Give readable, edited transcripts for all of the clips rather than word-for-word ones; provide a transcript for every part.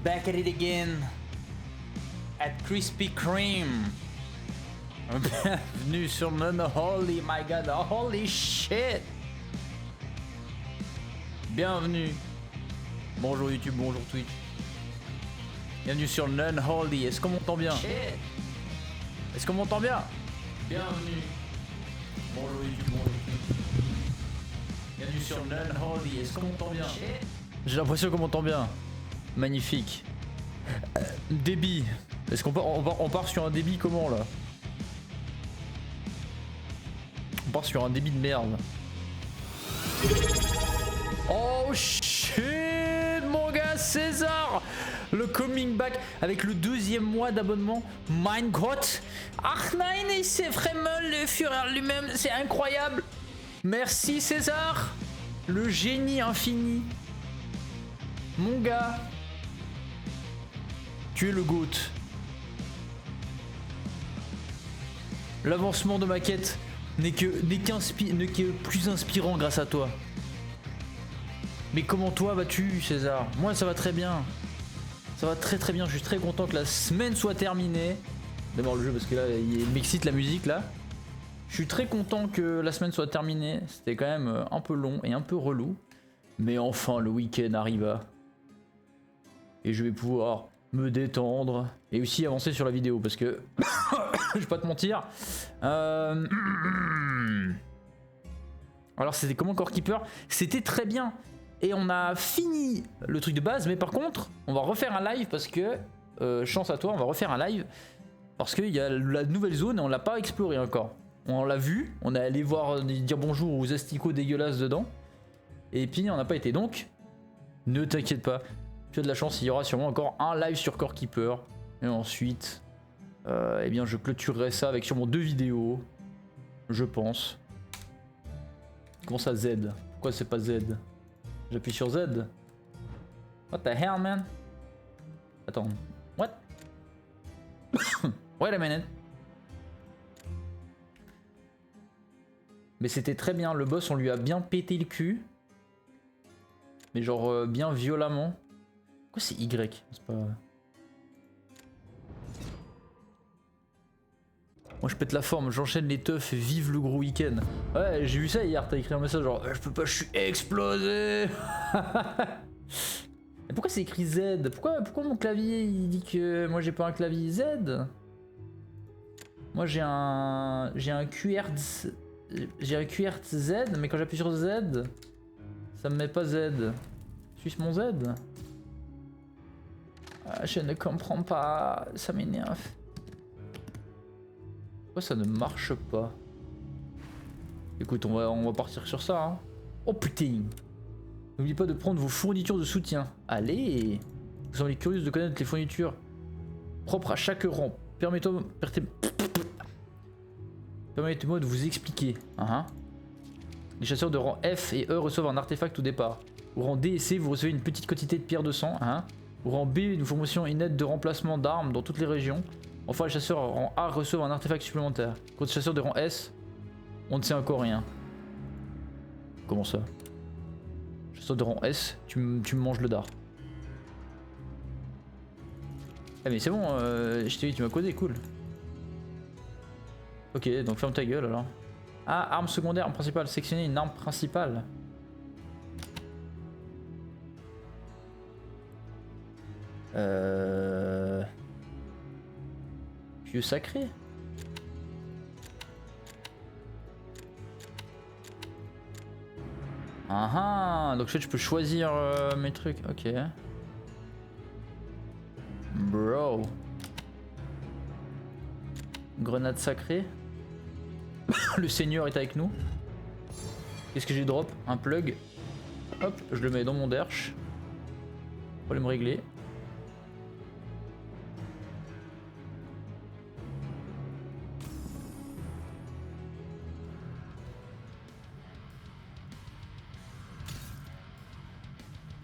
back at it again at Krispy Kreme. Bienvenue sur Holy my god, holy shit. Bienvenue. Bonjour YouTube, bonjour Twitch. Bienvenue sur Holy. Est-ce qu'on m'entend bien? Est-ce qu'on m'entend bien? Bienvenue. Bonjour YouTube, bonjour Twitch. Bienvenue sur Holy. Est-ce qu'on m'entend bien? J'ai l'impression qu'on m'entend bien. Magnifique. Débit. Est-ce qu'on on part sur un débit comment là? On part sur un débit de merde. Oh shit mon gars, César, le coming back avec le 2e mois d'abonnement. Mein Gott. Ach nein, c'est vraiment le Führer lui-même, c'est incroyable. Merci César, le génie infini. Mon gars, tu es le GOAT. L'avancement de ma quête n'est que plus inspirant grâce à toi. Mais comment toi vas-tu César? Moi ça va très bien. Ça va très bien, je suis très content que la semaine soit terminée. D'abord le jeu parce que là il m'excite la musique là. Je suis très content que la semaine soit terminée. C'était quand même un peu long et un peu relou. Mais enfin le week-end arriva. Et je vais pouvoir me détendre et aussi avancer sur la vidéo parce que je vais pas te mentir. Alors c'était comment Core Keeper? C'était très bien et on a fini le truc de base, mais par contre on va refaire un live parce que chance à toi, on va refaire un live parce qu'il y a la nouvelle zone et on l'a pas exploré encore. On l'a vu, on est allé voir, dire bonjour aux asticots dégueulasses dedans et puis on n'a pas été, donc ne t'inquiète pas. Tu as de la chance, il y aura sûrement encore un live sur Core Keeper. Et ensuite, eh bien, je clôturerai ça avec sûrement 2 vidéos. Je pense. Comment ça Z? Pourquoi c'est pas Z? J'appuie sur Z. What the hell, man? Attends. What? Wait a minute. Mais c'était très bien. Le boss, on lui a bien pété le cul. Mais genre bien violemment. Pourquoi c'est Y? C'est pas... Moi je pète la forme, j'enchaîne les teufs et vive le gros week-end. Ouais, j'ai vu ça hier, t'as écrit un message genre je peux pas, je suis explosé. Mais pourquoi c'est écrit Z? Pourquoi mon clavier il dit que moi j'ai pas un clavier Z? Moi j'ai un QRZ, mais quand j'appuie sur Z, ça me met pas Z. Suis mon Z? Ah, je ne comprends pas, ça m'énerve. Pourquoi ça ne marche pas? Écoute, on va partir sur ça. Hein. Oh putain! N'oubliez pas de prendre vos fournitures de soutien. Allez! Vous semblez curieux de connaître les fournitures propres à chaque rang. Permettez-moi de vous expliquer. Les chasseurs de rang F et E reçoivent un artefact au départ. Au rang D et C, vous recevez une petite quantité de pierres de sang. Au rang B, une promotion inette de remplacement d'armes dans toutes les régions. Enfin, les chasseurs rang A reçoivent un artefact supplémentaire. Quant aux chasseurs de rang S, on ne sait encore rien. Comment ça? Chasseur de rang S, tu me manges le dard. Ah mais c'est bon, je t'ai dit, tu m'as codé, cool. Ok, donc ferme ta gueule alors. Ah, arme secondaire, arme principale. Sectionner une arme principale. Pieu sacré. Donc je peux choisir mes trucs, ok. Bro. Grenade sacrée. Le seigneur est avec nous. Qu'est-ce que j'ai drop? Un plug. Hop, je le mets dans mon derche. Problème réglé.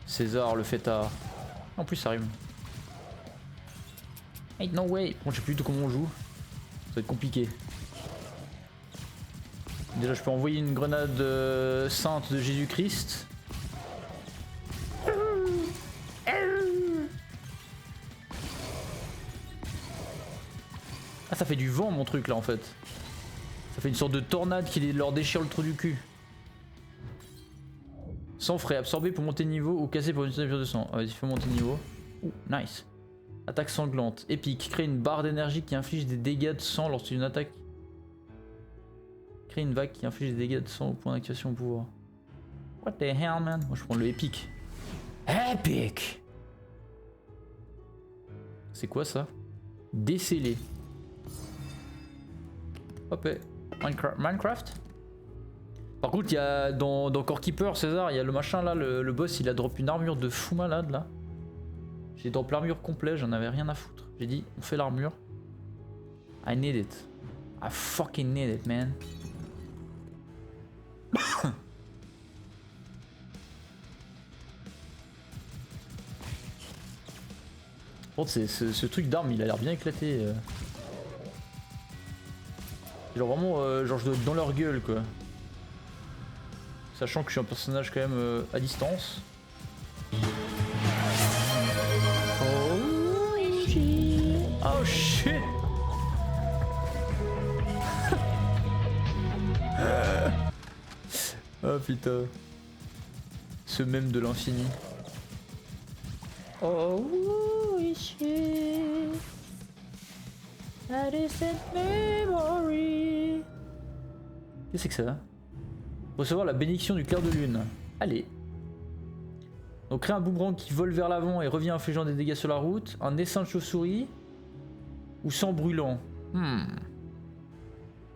César le fêtard. En plus ça rime. Ain't no way. Bon, je sais plus du tout comment on joue. Ça va être compliqué. Déjà je peux envoyer une grenade sainte de Jésus-Christ. Ah, ça fait du vent mon truc là en fait. Ça fait une sorte de tornade qui leur déchire le trou du cul. Sang frais, absorbé pour monter niveau ou cassé pour une ceinture de sang. Ah, vas-y, fais monter niveau. Ouh, nice. Attaque sanglante, épique. Crée une barre d'énergie qui inflige des dégâts de sang lorsqu'une attaque. Crée une vague qui inflige des dégâts de sang au point d'activation au pouvoir. What the hell, man? Moi je prends le épique. Épique! C'est quoi ça? Déceler. Hop, Minecraft. Par contre, il y a dans Core Keeper, César, il y a le machin là, le boss, il a drop une armure de fou malade là. J'ai drop l'armure complet, j'en avais rien à foutre. J'ai dit, on fait l'armure. I need it. I fucking need it, man. Bon, ce truc d'arme, il a l'air bien éclaté. Genre vraiment, genre je dois être dans leur gueule quoi. Sachant que je suis un personnage quand même à distance. Oh shit! Oh shit! Oh putain. Ce mème de l'infini. Oh shit! A distant memory. Qu'est-ce que c'est que ça? Recevoir la bénédiction du clair de lune. Allez. Donc crée un boomerang qui vole vers l'avant et revient infligeant des dégâts sur la route. Un essaim de chauve-souris. Ou sang brûlant.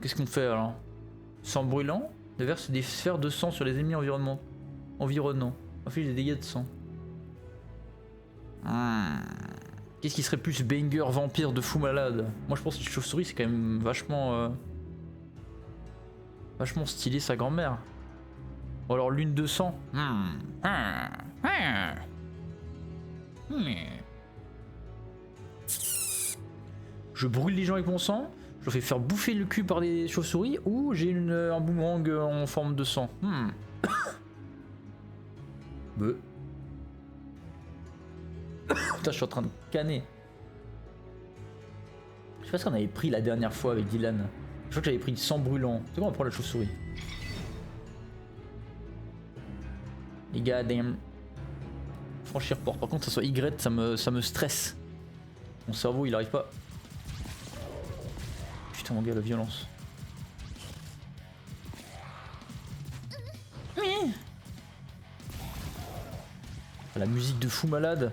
Qu'est-ce qu'on fait alors? Sang brûlant déverse des sphères de sang sur les ennemis environnants. Inflige des dégâts de sang. Qu'est-ce qui serait plus banger vampire de fou malade? Moi je pense que les chauves-souris c'est quand même vachement vachement stylé sa grand-mère. Ou alors lune de sang. Je brûle les gens avec mon sang. Je leur fais faire bouffer le cul par des chauves-souris. Ou j'ai un boomerang en forme de sang. Putain, je suis en train de canner. Je sais pas ce qu'on avait pris la dernière fois avec Dylan. Je crois que j'avais pris du sang brûlant. C'est bon, on va prendre la chauve-souris. Les gars, damn. Franchir porte. Par contre, ça soit Y, ça me stresse. Mon cerveau, il arrive pas. Putain, mon gars, la violence. La musique de fou malade.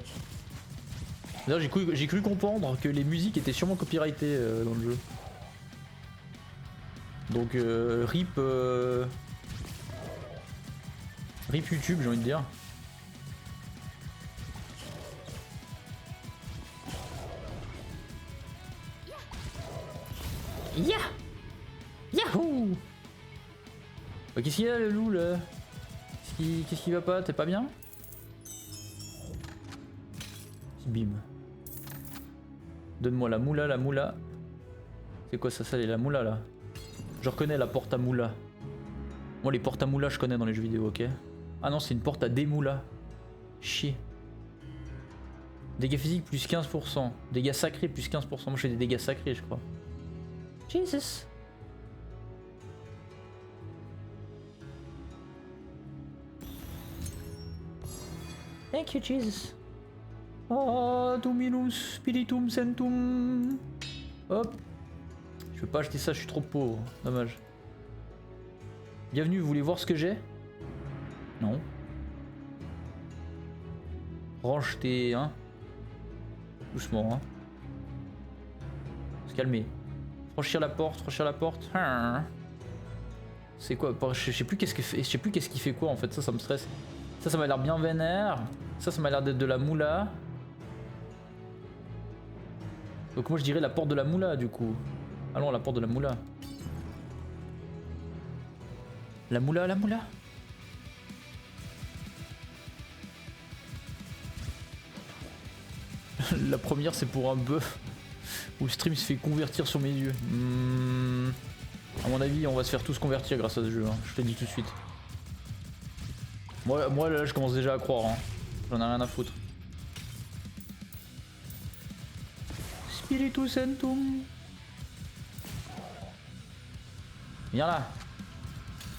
D'ailleurs, j'ai cru comprendre que les musiques étaient sûrement copyrightées dans le jeu. Donc RIP RIP YouTube, j'ai envie de dire. Ya! Yahoo! Bah, qu'est-ce qu'il y a le loup là? Qu'est-ce qui va pas? T'es pas bien? Bim. Donne-moi la moula, la moula. C'est quoi ça, la moula là? Je reconnais la porte à moula. Moi les portes à moula je connais dans les jeux vidéo, ok? Ah non, c'est une porte à démoula. Chier. Dégâts physiques plus 15%. Dégâts sacrés plus 15%. Moi je fais des dégâts sacrés je crois. Jesus. Thank you Jesus. Oh, Dominus Spiritum Centum. Hop. Je peux pas acheter ça, je suis trop pauvre. Dommage. Bienvenue, vous voulez voir ce que j'ai? Non. Range tes... Hein. Doucement, hein. Se calmer. Franchir la porte, franchir la porte. C'est quoi? Je sais plus qu'est-ce qu'il fait quoi en fait, ça me stresse. Ça m'a l'air bien vénère. Ça m'a l'air d'être de la moula. Donc moi je dirais la porte de la moula du coup. Allons à la porte de la moula. La moula, la moula. La première c'est pour un bœuf où le stream se fait convertir sur mes yeux. À mon avis on va se faire tous convertir grâce à ce jeu, hein. Je te le dis tout de suite. Moi là je commence déjà à croire, hein. J'en ai rien à foutre. Spiritus Centum. Viens là.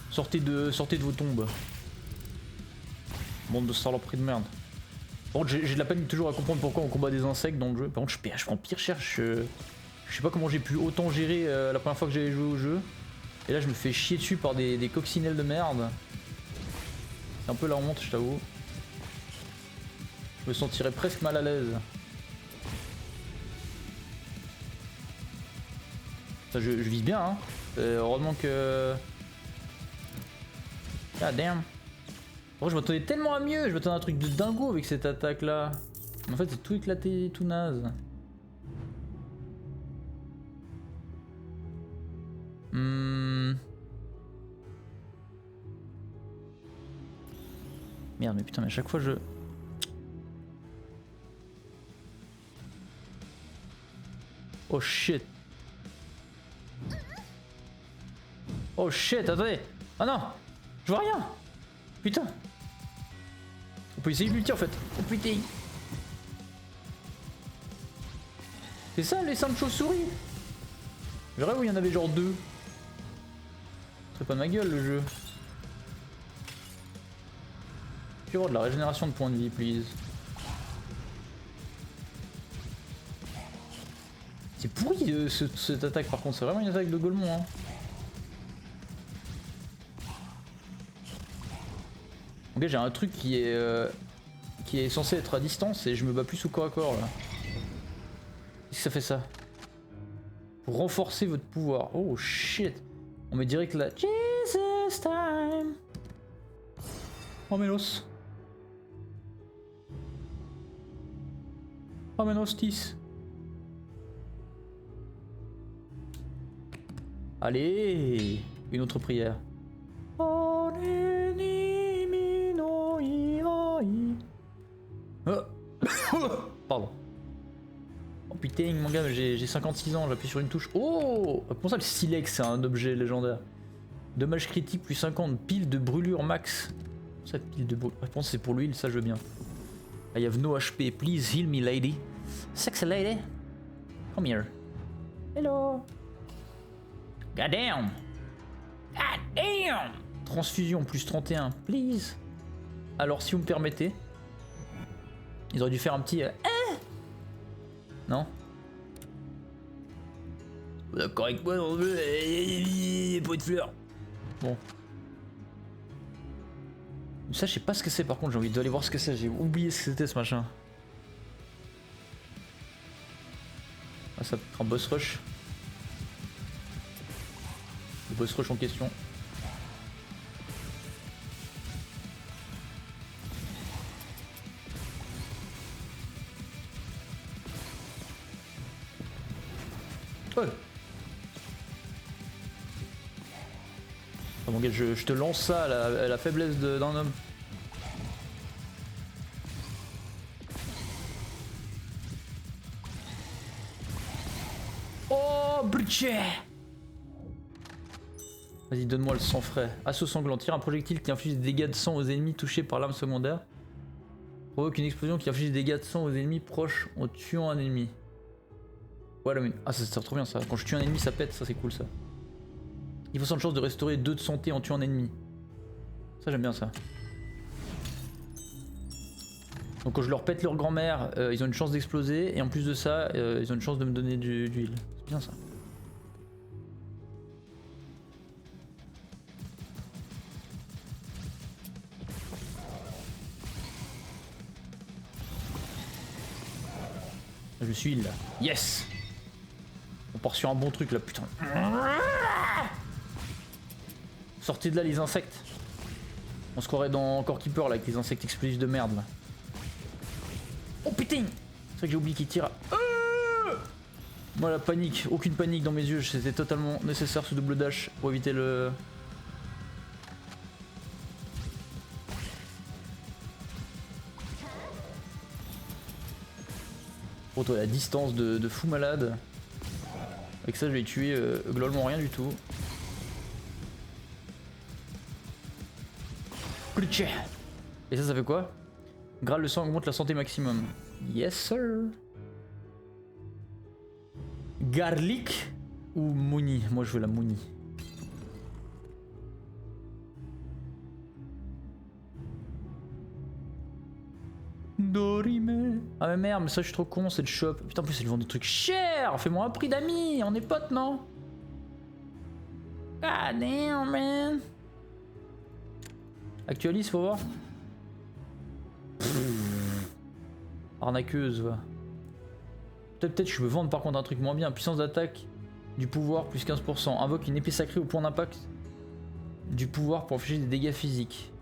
Sortez de vos tombes. Bande de saloperies de merde. Par contre j'ai de la peine toujours à comprendre pourquoi on combat des insectes dans le jeu. Par contre je prends pire cherche. Je sais pas comment j'ai pu autant gérer la première fois que j'avais joué au jeu. Et là je me fais chier dessus par des coccinelles de merde. C'est un peu la honte, je t'avoue. Je me sentirais presque mal à l'aise. Ça, je vise bien, hein. Heureusement que... Ah damn. Oh, je m'attendais tellement à mieux, je m'attendais à un truc de dingo avec cette attaque là. Mais en fait c'est tout éclaté, tout naze. Merde mais putain mais à chaque fois je... Oh shit. Oh shit, attendez. Ah non, je vois rien. Putain. On peut essayer de lutter en fait. Oh putain. C'est ça les 5 chauves-souris. Je rêve où il y en avait genre 2. C'est pas de ma gueule le jeu. Je vais avoir de la régénération de points de vie, please. C'est pourri cette attaque par contre, c'est vraiment une attaque de Golemon. Hein. Ok, j'ai un truc qui est censé être à distance et je me bats plus sous corps à corps là. Qu'est-ce que ça fait ça? Pour renforcer votre pouvoir. Oh shit. On met direct là. Jesus time. Oh Mélos. Oh Mélos 10. Allez, une autre prière. Pardon. Oh putain mon gars, j'ai 56 ans, j'appuie sur une touche. Oh, comment ça le silex c'est un objet légendaire? Dommage critique plus 50, pile de brûlure max. Cette pile de brûlure, je pense que c'est pour l'huile, ça je veux bien. I have no HP, please heal me lady. Sexy lady. Come here. Hello. God damn. God damn. Transfusion plus 31, please. Alors si vous me permettez. Ils auraient dû faire un petit... Non? D'accord avec moi, on veut... pot de fleurs. Bon. Ça, je sais pas ce que c'est par contre, j'ai envie d'aller voir ce que c'est. J'ai oublié ce que c'était ce machin. Ah, ça peut être un boss rush. Le boss rush en question. Ouais. Oh mon gars, je te lance ça à la faiblesse d'un homme. Oh, brutché. Vas-y, donne-moi le sang frais. Assaut sanglant. Tire un projectile qui inflige des dégâts de sang aux ennemis touchés par l'arme secondaire. Provoque une explosion qui inflige des dégâts de sang aux ennemis proches en tuant un ennemi. Ouais, mais... Ah, ça trop bien ça. Quand je tue un ennemi, ça pète. Ça, c'est cool ça. Il faut 100 de chance de restaurer 2 de santé en tuant un ennemi. Ça, j'aime bien ça. Donc, quand je leur pète leur grand-mère, ils ont une chance d'exploser. Et en plus de ça, ils ont une chance de me donner du heal. C'est bien ça. Je suis heal là. Yes! On part sur un bon truc là, putain. Sortez de là les insectes. On se croirait dans Core Keeper là avec les insectes explosifs de merde là. Oh putain! C'est vrai que j'ai oublié qu'il tire. Moi la panique, aucune panique dans mes yeux, c'était totalement nécessaire ce double dash pour éviter le... Oh toi la distance de fou malade. Avec ça je vais tuer globalement rien du tout. Et ça fait quoi? Graal le sang augmente la santé maximum. Yes sir. Garlic ou Mouni? Moi je veux la Mouni. Dorime. Ah mais merde, mais ça je suis trop con, c'est le shop. Putain, en plus ils vendent des trucs chers. Fais-moi un prix d'amis, on est potes, non? God damn, man. Actualise, faut voir. Arnaqueuse, va. Peut-être je peux vendre par contre un truc moins bien. Puissance d'attaque du pouvoir plus 15%. Invoque une épée sacrée au point d'impact du pouvoir pour infliger des dégâts physiques.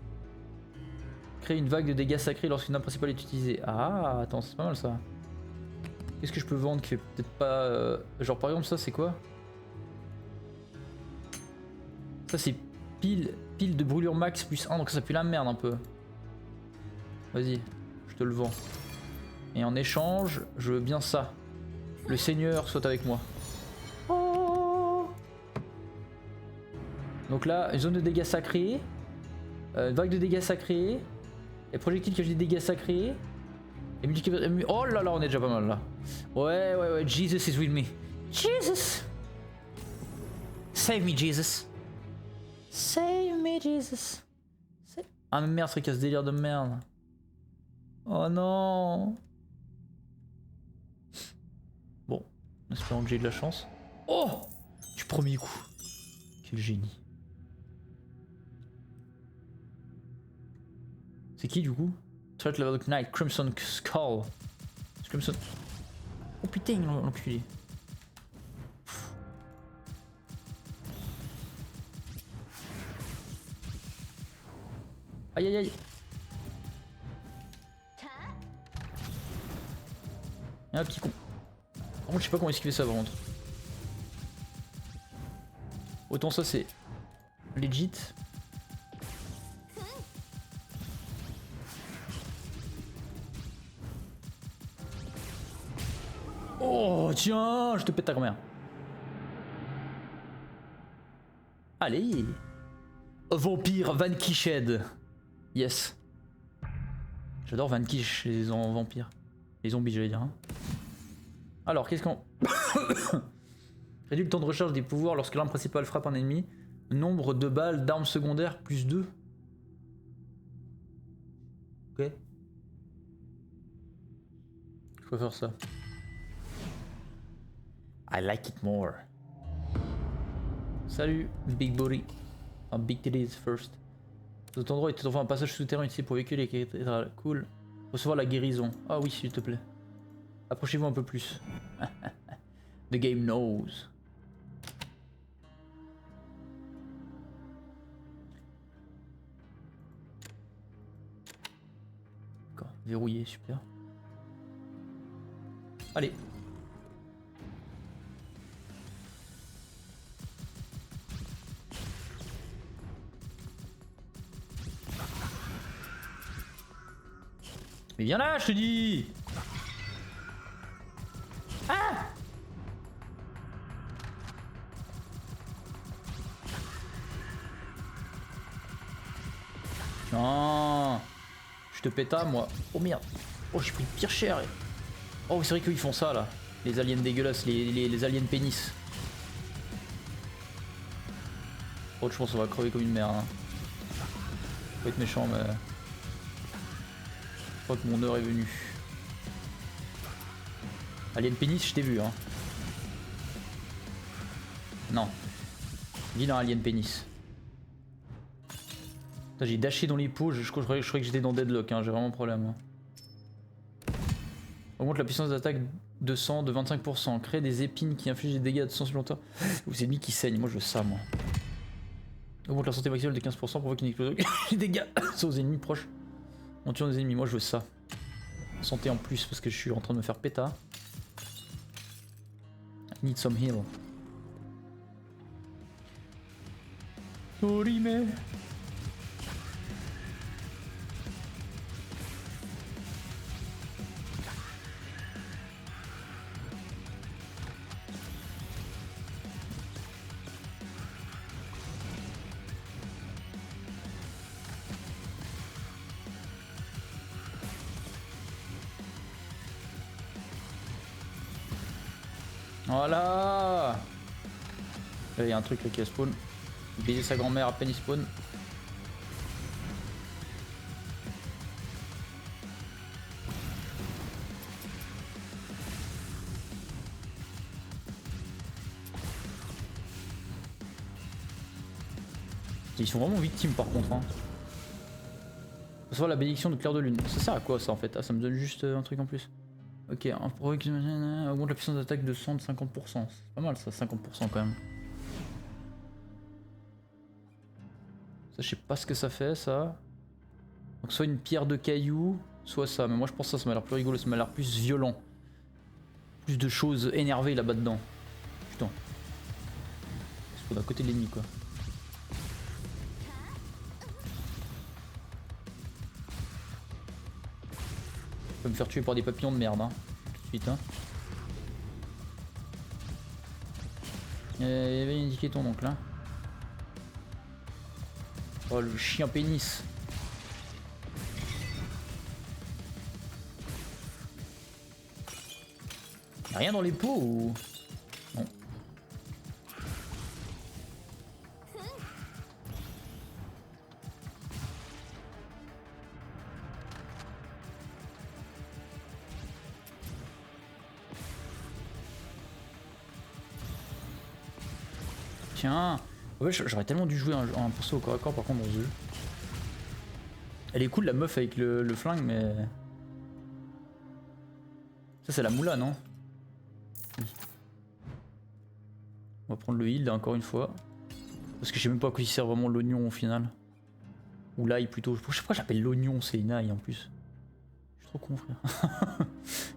Crée une vague de dégâts sacrés lorsqu'une arme principale est utilisée. Ah, attends, c'est pas mal ça. Qu'est-ce que je peux vendre qui fait peut-être pas... Genre par exemple ça c'est quoi? Ça c'est pile de brûlure max plus 1, donc ça pue la merde un peu. Vas-y, je te le vends. Et en échange, je veux bien ça. Le seigneur soit avec moi. Oh. Donc là, une zone de dégâts sacrés. Une vague de dégâts sacrés. Et projectiles qui ajoutent des dégâts sacrés. Et oh là là, on est déjà pas mal là. Ouais, Jesus is with me. Jesus! Save me, Jesus. Save me, Jesus. Ah mais merde, c'est qu'à ce délire de merde. Oh non. Bon, en espérant que j'ai de la chance. Oh! Du premier coup. Quel génie. C'est qui du coup? Threat level Knight, Crimson Skull. Crimson. Oh putain, l'enculé. Aïe aïe aïe. Il y a un petit con. Par contre, je sais pas comment esquiver ça par contre. Autant ça c'est legit. Oh tiens, je te pète ta grand-mère. Allez. Vampire Vankished. Yes. J'adore Vanquish, les vampires. Les zombies, j'allais dire. Hein. Alors, qu'est-ce qu'on... Réduit le temps de recharge des pouvoirs lorsque l'arme principale frappe un ennemi. Nombre de balles d'armes secondaires plus 2. Ok. Je peux faire ça. I like it more. Salut, Big Body. Enfin, Big Titties first. Cet endroit était enfin un passage souterrain utilisé pour véhiculer les cathédrales. Cool. Recevoir la guérison. Ah oui, s'il te plaît. Approchez-vous un peu plus. The game knows. D'accord, verrouillé, super. Allez. Mais viens là, je te dis. Ah! Non. Je te péta moi. Oh merde. Oh j'ai pris pire cher. Oh c'est vrai qu'ils font ça là. Les aliens dégueulasses, les aliens pénis. Oh je pense qu'on va crever comme une merde. Hein. Faut être méchant mais... Je crois que mon heure est venue. Alien pénis, je t'ai vu hein. Non. Dis dans Alien pénis. J'ai dashé dans les pots, je croyais que j'étais dans Deadlock, hein. J'ai vraiment un problème. Hein. Augmente la puissance d'attaque de sang de 25%. Crée des épines qui infligent des dégâts de sang supplémentaires aux ennemis qui saignent. Moi je veux ça moi. Augmente la santé maximale de 15%, provoque une explosion. Les dégâts aux ennemis proches. En tuant des ennemis, moi je veux ça. Santé en plus parce que je suis en train de me faire péta. Need some heal. Orime. Voilà. Là il y a un truc là qui a spawn. Baiser sa grand-mère à peine il spawn. ils sont vraiment victimes par contre. Hein. Recevoir la bénédiction de clair de lune. Ça sert à quoi ça en fait? Ah, ça me donne juste un truc en plus. Ok, augmente la puissance d'attaque de 100 de 50%. C'est pas mal ça, 50% quand même. Ça, je sais pas ce que ça fait ça. Donc soit une pierre de caillou, soit ça. Mais moi je pense que ça m'a l'air plus rigolo, ça m'a l'air plus violent. Plus de choses énervées là-bas dedans. Putain. C'est à côté de l'ennemi quoi. Je vais me faire tuer par des papillons de merde hein. Tout de suite hein. Il avait indiqué ton oncle hein. Oh le chien pénis. Y'a rien dans les pots ou... Non. Tiens. Ouais, j'aurais tellement dû jouer un perso au corps à corps par contre dans ce jeu. Elle est cool la meuf avec le flingue mais... Ça c'est la moula non? Oui. On va prendre le heal là encore une fois. Parce que je sais même pas à quoi il sert vraiment l'oignon au final. Ou l'ail plutôt. Je sais pas pourquoi j'appelle l'oignon, c'est une ail en plus. Je suis trop con frère.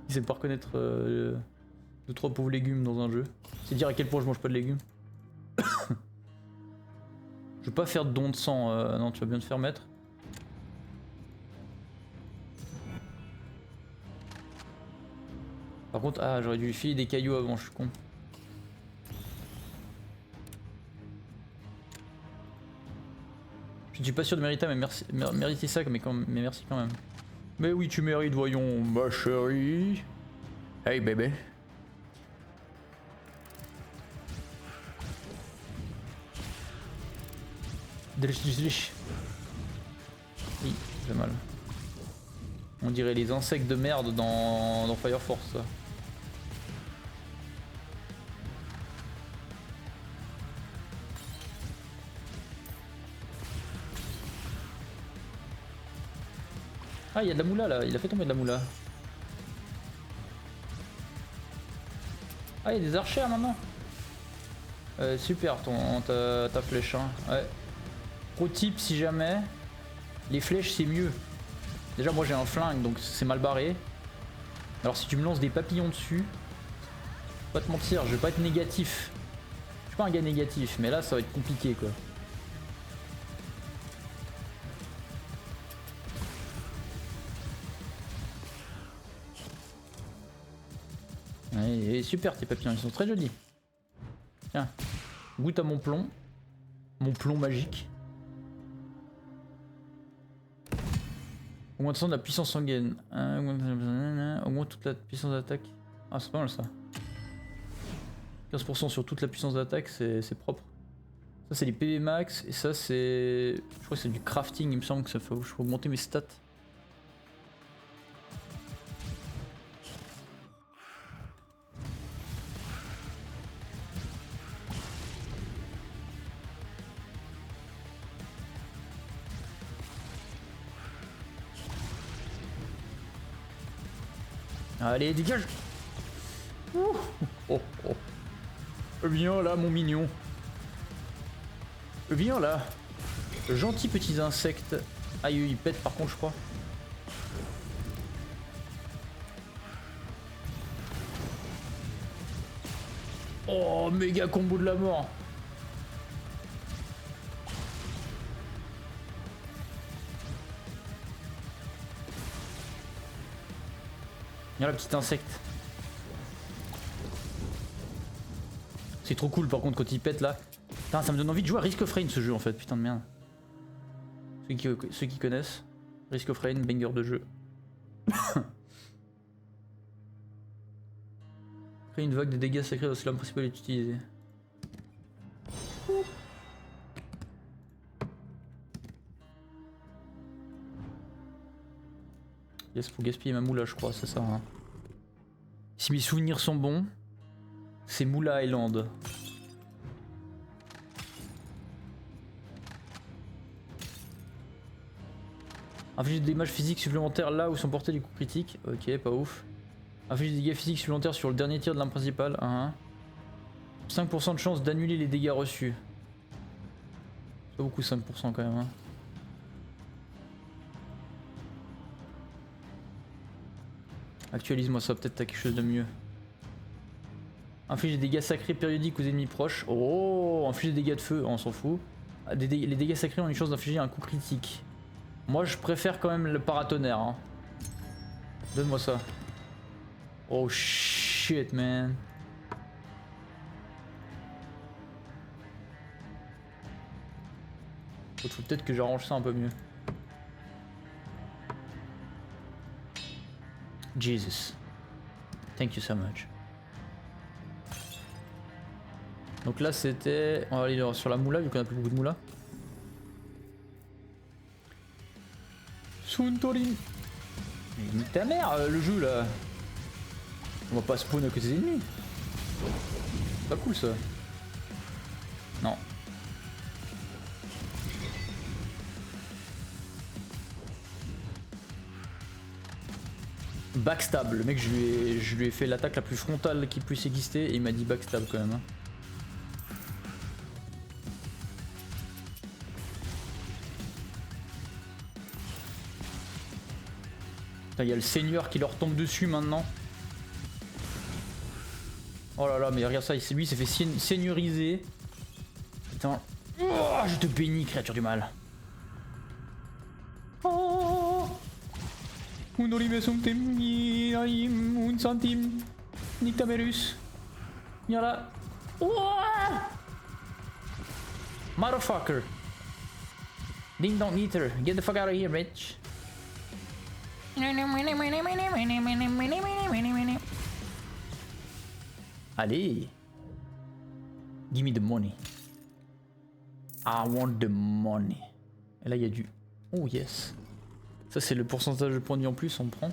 Il sait pas reconnaître 2-3 pauvres légumes dans un jeu. C'est dire à quel point je mange pas de légumes. Je veux pas faire de don de sang. Non tu vas bien te faire mettre. Par contre, ah j'aurais dû lui filer des cailloux avant, je suis con. Je suis pas sûr de mériter, mais mériter ça, mais merci quand même. Mais oui, tu mérites, voyons, ma chérie. Hey bébé. Dlich. Oui, j'ai mal. On dirait les insectes de merde dans Fire Force. Ça. Ah, il y a de la moula là, il a fait tomber de la moula. Ah, il y a des archères maintenant. Super ta flèche. Hein. Ouais. Pro tip si jamais, les flèches c'est mieux. Déjà moi j'ai un flingue donc c'est mal barré. Alors si tu me lances des papillons dessus, pas te mentir, je vais pas être négatif. Je suis pas un gars négatif, mais là ça va être compliqué quoi. Ouais, super tes papillons, ils sont très jolis. Tiens, goûte à mon plomb magique. Augmentation de la puissance sanguine. Augmente toute la puissance d'attaque. Ah, c'est pas mal ça. 15% sur toute la puissance d'attaque, c'est propre. Ça, c'est les PV max. Et ça, c'est. Je crois que c'est du crafting. Il me semble que ça fait. Je peux augmenter mes stats. Allez, dégage! Oh, oh, oh. Viens là, mon mignon. Viens là. Gentils petits insectes. Aïe, ils pètent par contre, je crois. Oh, méga combo de la mort. Viens là, petit insecte. C'est trop cool par contre quand il pète là. Putain, ça me donne envie de jouer à Risk of Rain ce jeu en fait, putain de merde. Ceux qui connaissent, Risk of Rain, banger de jeu. Créer une vague de dégâts sacrés lorsque l'arme principale est utilisée. Yes, faut gaspiller ma moula je crois, c'est ça. Hein. Si mes souvenirs sont bons, c'est Moula Island. Inflige des dommages physiques supplémentaires là où sont portés les coups critiques. Ok, pas ouf. Inflige des dégâts physiques supplémentaires sur le dernier tir de l'arme principale. 5% de chance d'annuler les dégâts reçus. C'est pas beaucoup 5% quand même. Hein. Actualise-moi ça, peut-être t'as quelque chose de mieux. Inflige des dégâts sacrés périodiques aux ennemis proches. Oh, inflige des dégâts de feu, on s'en fout. Les dégâts sacrés ont une chance d'infliger un coup critique. Moi je préfère quand même le paratonnerre. Hein. Donne-moi ça. Oh shit man. Faut peut-être que j'arrange ça un peu mieux. Jesus. Thank you so much. Donc là c'était... On va aller sur la moula vu qu'on a plus beaucoup de moula. Suntorin. Mais nique ta mère le jeu là. On va pas spawn que ses ennemis. C'est pas cool ça. Non. Backstab, le mec je lui ai fait l'attaque la plus frontale qui puisse exister et il m'a dit backstab quand même. Hein. Il y a le seigneur qui leur tombe dessus maintenant. Oh là là, mais regarde ça, lui il s'est fait seigneuriser. Putain. Oh, je te bénis, créature du mal. Oh. Un centime. Nictamerus. Viens là. Oh. Motherfucker. Ding dong eater. Get the fuck out of here, bitch. Allez. Give me the money. I want the money. Et là il y a du... Oh yes. Ça c'est le pourcentage de points de vie en plus, on prend.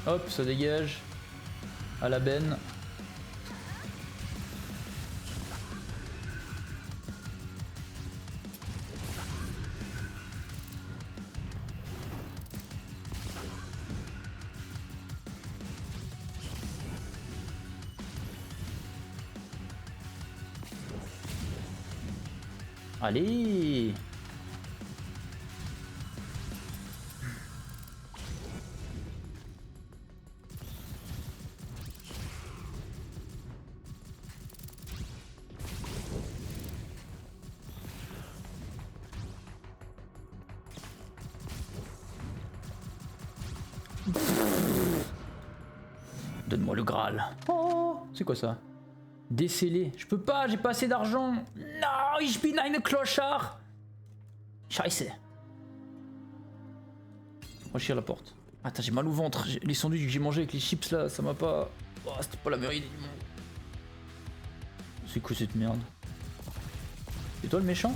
Hop, ça dégage. À la benne. Allez. Donne-moi le Graal. Oh, c'est quoi ça? Déceler. Je peux pas, j'ai pas assez d'argent. Non, ich bin ein clochard. Scheiße. Franchir la porte. Attends, j'ai mal au ventre. Les sandwichs que j'ai mangé avec les chips là, ça m'a pas... Oh, c'était pas la meilleure idée du monde. C'est quoi cette merde? C'est toi le méchant?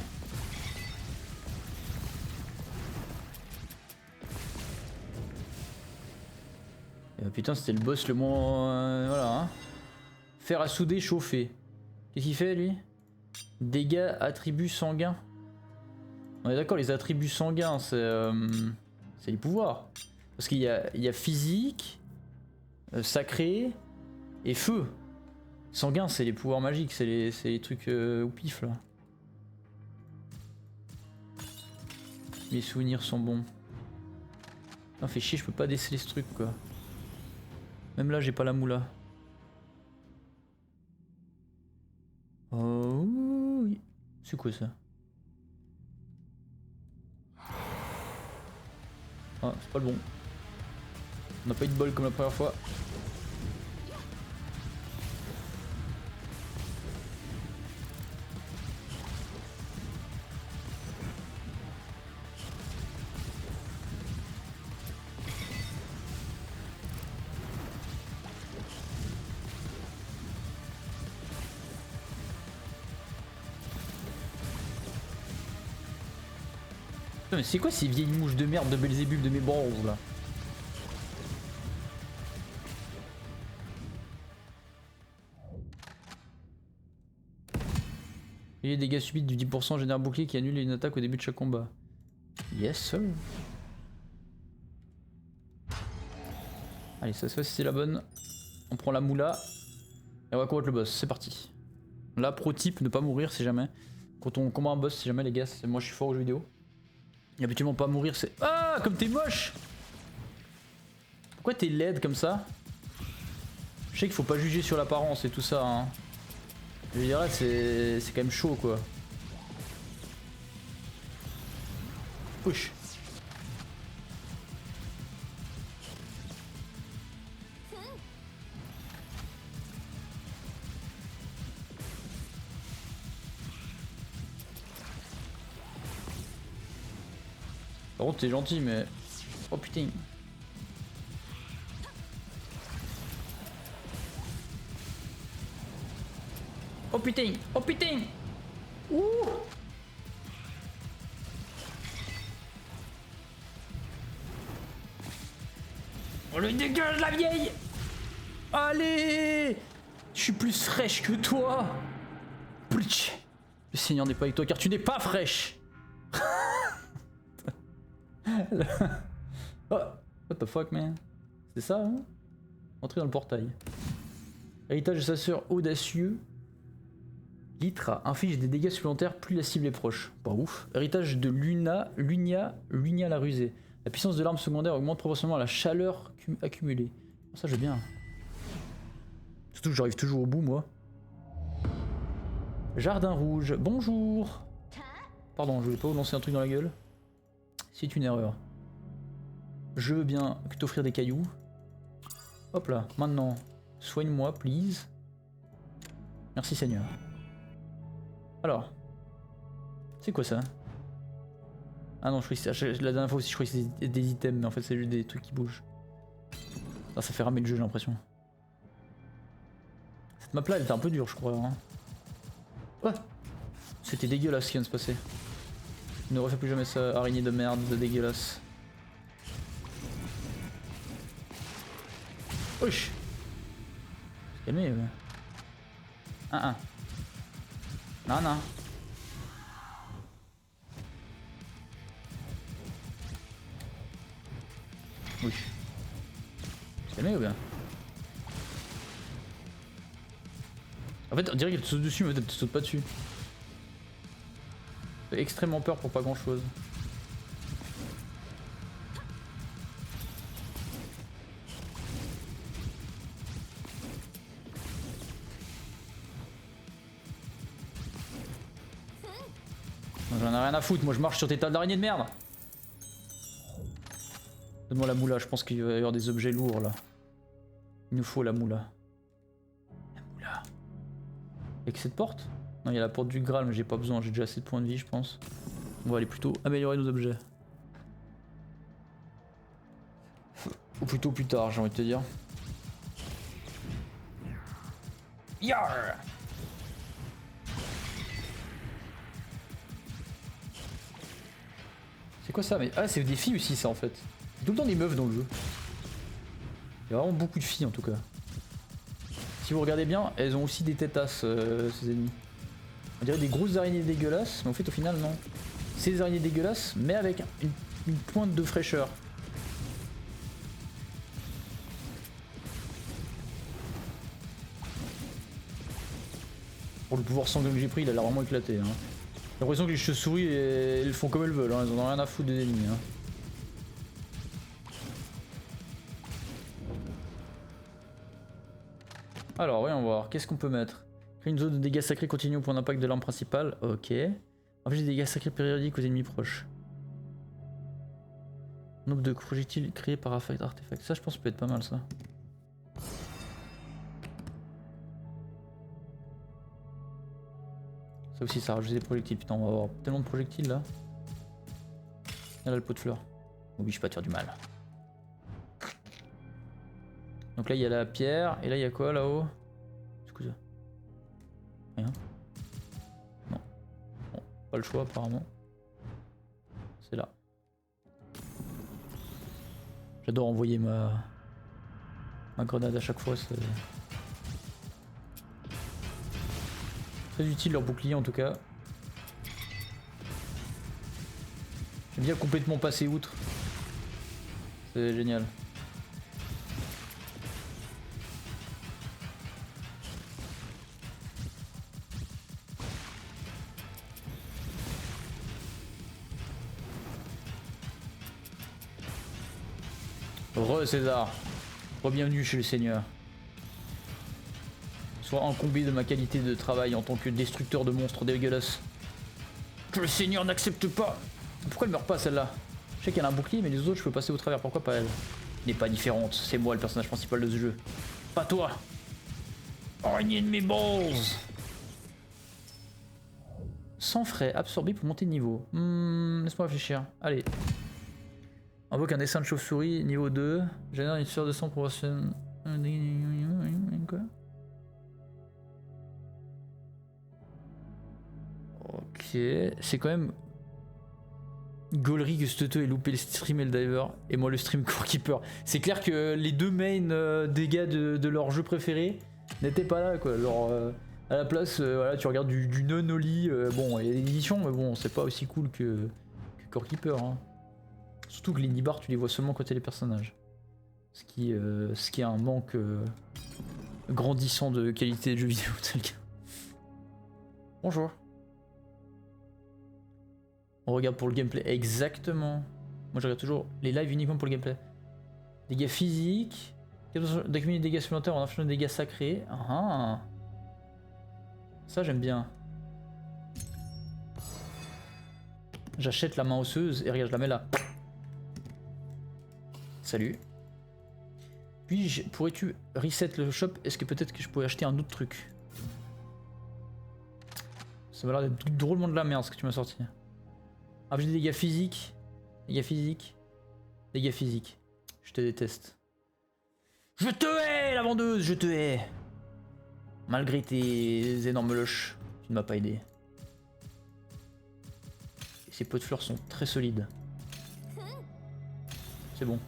Putain, c'était le boss le moins... voilà, hein. Fer à souder chauffé. Qu'est-ce qu'il fait, lui? Dégâts, attributs sanguins. On est d'accord, les attributs sanguins, c'est les pouvoirs. Parce qu'il y a physique, sacré et feu. Sanguin, c'est les pouvoirs magiques, c'est les trucs au pif, là. Mes souvenirs sont bons. Putain, fait chier, je peux pas déceler ce truc, quoi. Même là, j'ai pas la moula. Oh oui. C'est quoi ça? Ah, c'est pas le bon. On n'a pas eu de bol comme la première fois. Mais c'est quoi ces vieilles mouches de merde de Belzébub de mes balls là? Et les dégâts subis du 10% génère un bouclier qui annule une attaque au début de chaque combat. Yes sir. Allez, ça se fait si c'est la bonne. On prend la moula. Et on va combattre le boss, c'est parti. Là, pro type, ne pas mourir si jamais. Quand on combat un boss, si jamais les gars, moi je suis fort aux jeux vidéo. Et habituellement pas mourir, c'est... Ah, comme t'es moche! Pourquoi t'es laide comme ça? Je sais qu'il faut pas juger sur l'apparence et tout ça, hein. Je veux dire là, c'est quand même chaud quoi. Push. Par contre t'es gentil mais... Oh putain. Oh putain. Oh putain. Ouh. On le dégage la vieille. Allez. Je suis plus fraîche que toi. Plitch. Le Seigneur n'est pas avec toi car tu n'es pas fraîche. Oh, what the fuck man. C'est ça hein? Entrer dans le portail. Héritage de sa sœur audacieux. Litra inflige des dégâts supplémentaires plus la cible est proche. Pas ouf. Héritage de Lunia la rusée. La puissance de l'arme secondaire augmente proportionnellement à la chaleur accumulée. Ça j'aime bien. Surtout que j'arrive toujours au bout moi. Jardin rouge, bonjour. Pardon, je voulais pas vous lancer un truc dans la gueule. C'est une erreur. Je veux bien t'offrir des cailloux. Hop là, maintenant, soigne-moi, please. Merci Seigneur. Alors, c'est quoi ça? Ah non, je crois que la dernière fois aussi, je croyais que c'était des items, mais en fait, c'est juste des trucs qui bougent. Ah, ça fait ramer le jeu, j'ai l'impression. Cette map là, elle était un peu dure, je crois. Hein. Ouais. C'était dégueulasse ce qui vient de se passer. Ne refais plus jamais ça, araignée de merde, de dégueulasse. Wesh. Calmez. Non, non. Oui. Calmez ou bien? En fait, on dirait qu'elle te saute dessus, mais elle te saute pas dessus. J'ai extrêmement peur pour pas grand chose. J'en ai rien à foutre, moi je marche sur tes tables d'araignées de merde. Donne-moi la moula, je pense qu'il va y avoir des objets lourds là. Il nous faut la moula. La moula. Y'a que cette porte? Non, il y a la porte du Graal, mais j'ai pas besoin, j'ai déjà assez de points de vie je pense. On va aller plutôt améliorer nos objets. Ou plutôt plus tard, j'ai envie de te dire. Yarr! C'est quoi ça? Mais ah, c'est des filles aussi ça en fait. C'est tout le temps des meufs dans le jeu. Il y a vraiment beaucoup de filles en tout cas. Si vous regardez bien, elles ont aussi des têtasses ces ennemis. On dirait des grosses araignées dégueulasses, mais en fait au final non. C'est des araignées dégueulasses, mais avec une pointe de fraîcheur. Pour le pouvoir sanguin que j'ai pris, il a l'air vraiment éclaté. Hein. J'ai l'impression que les chauves-souris, elles font comme elles veulent, hein. Elles en ont rien à foutre des ennemis. Hein. Alors, voyons voir, qu'est-ce qu'on peut mettre? Créer une zone de dégâts sacrés continue au point d'impact de l'arme principale, ok. Inflige des dégâts sacrés périodiques aux ennemis proches. Nombre de projectiles créés par artefact. Ça, je pense, peut être pas mal ça. Ça aussi, ça rajoute des projectiles. Putain, on va avoir tellement de projectiles là. Et là, le pot de fleurs. M'oblige pas à te faire du mal. Donc là, il y a la pierre. Et là, il y a quoi là-haut? Excusez. Rien. Non. Bon, pas le choix apparemment. C'est là. J'adore envoyer ma grenade à chaque fois. C'est très utile leur bouclier en tout cas. J'aime bien complètement passer outre. C'est génial. Re-César. Re-bienvenue chez le Seigneur. Sois encombré de ma qualité de travail en tant que destructeur de monstres dégueulasses. Que le Seigneur n'accepte pas. Pourquoi elle meurt pas celle-là? Je sais qu'elle a un bouclier mais les autres je peux passer au travers, pourquoi pas elle? Elle n'est pas différente, c'est moi le personnage principal de ce jeu. Pas toi. Araignée de mes balls. Sans frais, absorbé pour monter de niveau. Laisse-moi réfléchir. Allez. Invoque un dessin de chauve-souris, niveau 2. Génère une sueur de sang proportionnelle. Quoi? Ok. C'est quand même gaulerie que ce ait loupé le stream et le diver. Et moi le stream core keeper. C'est clair que les deux main dégâts de leur jeu préféré n'étaient pas là quoi. Alors, à la place, voilà, tu regardes du non-oli. Bon, il y a des éditions, mais bon, c'est pas aussi cool que core keeper. Hein. Surtout que les nibards tu les vois seulement côté les personnages. Ce qui est un manque grandissant de qualité de jeu vidéo tel cas. Bonjour. On regarde pour le gameplay, exactement. Moi je regarde toujours les lives uniquement pour le gameplay. Dégâts physiques, d'accumuler des dégâts supplémentaires en infligeant des dégâts sacrés. Ah. Ça j'aime bien. J'achète la main osseuse et regarde je la mets là. Salut. Puis pourrais-tu reset le shop? Est-ce que peut-être que je pourrais acheter un autre truc? Ça m'a l'air d'être drôlement de la merde ce que tu m'as sorti. Ah, j'ai des dégâts physiques. Dégâts physiques. Dégâts physiques. Je te déteste. Je te hais, la vendeuse, je te hais. Malgré tes énormes loches, tu ne m'as pas aidé. Et ces pots de fleurs sont très solides. C'est bon.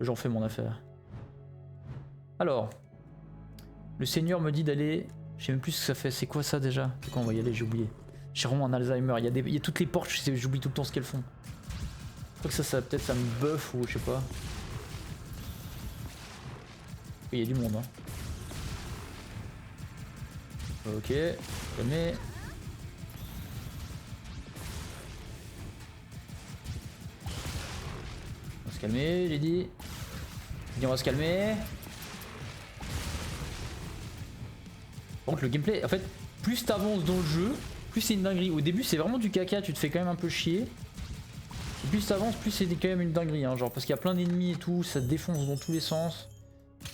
J'en fais mon affaire. Alors. Le Seigneur me dit d'aller... Je sais même plus ce que ça fait. C'est quoi ça déjà? C'est quoi on va y aller? J'ai oublié. J'ai vraiment un Alzheimer. Il y a toutes les portes, j'oublie tout le temps ce qu'elles font. Je crois que ça peut-être ça me buff ou je sais pas. Il y a du monde. Hein. Ok. Calmez. On va se calmer, j'ai dit. On va se calmer. Par contre, le gameplay, en fait, plus t'avances dans le jeu, plus c'est une dinguerie. Au début, c'est vraiment du caca, tu te fais quand même un peu chier. Et plus t'avances, plus c'est quand même une dinguerie. Hein, genre, parce qu'il y a plein d'ennemis et tout, ça te défonce dans tous les sens.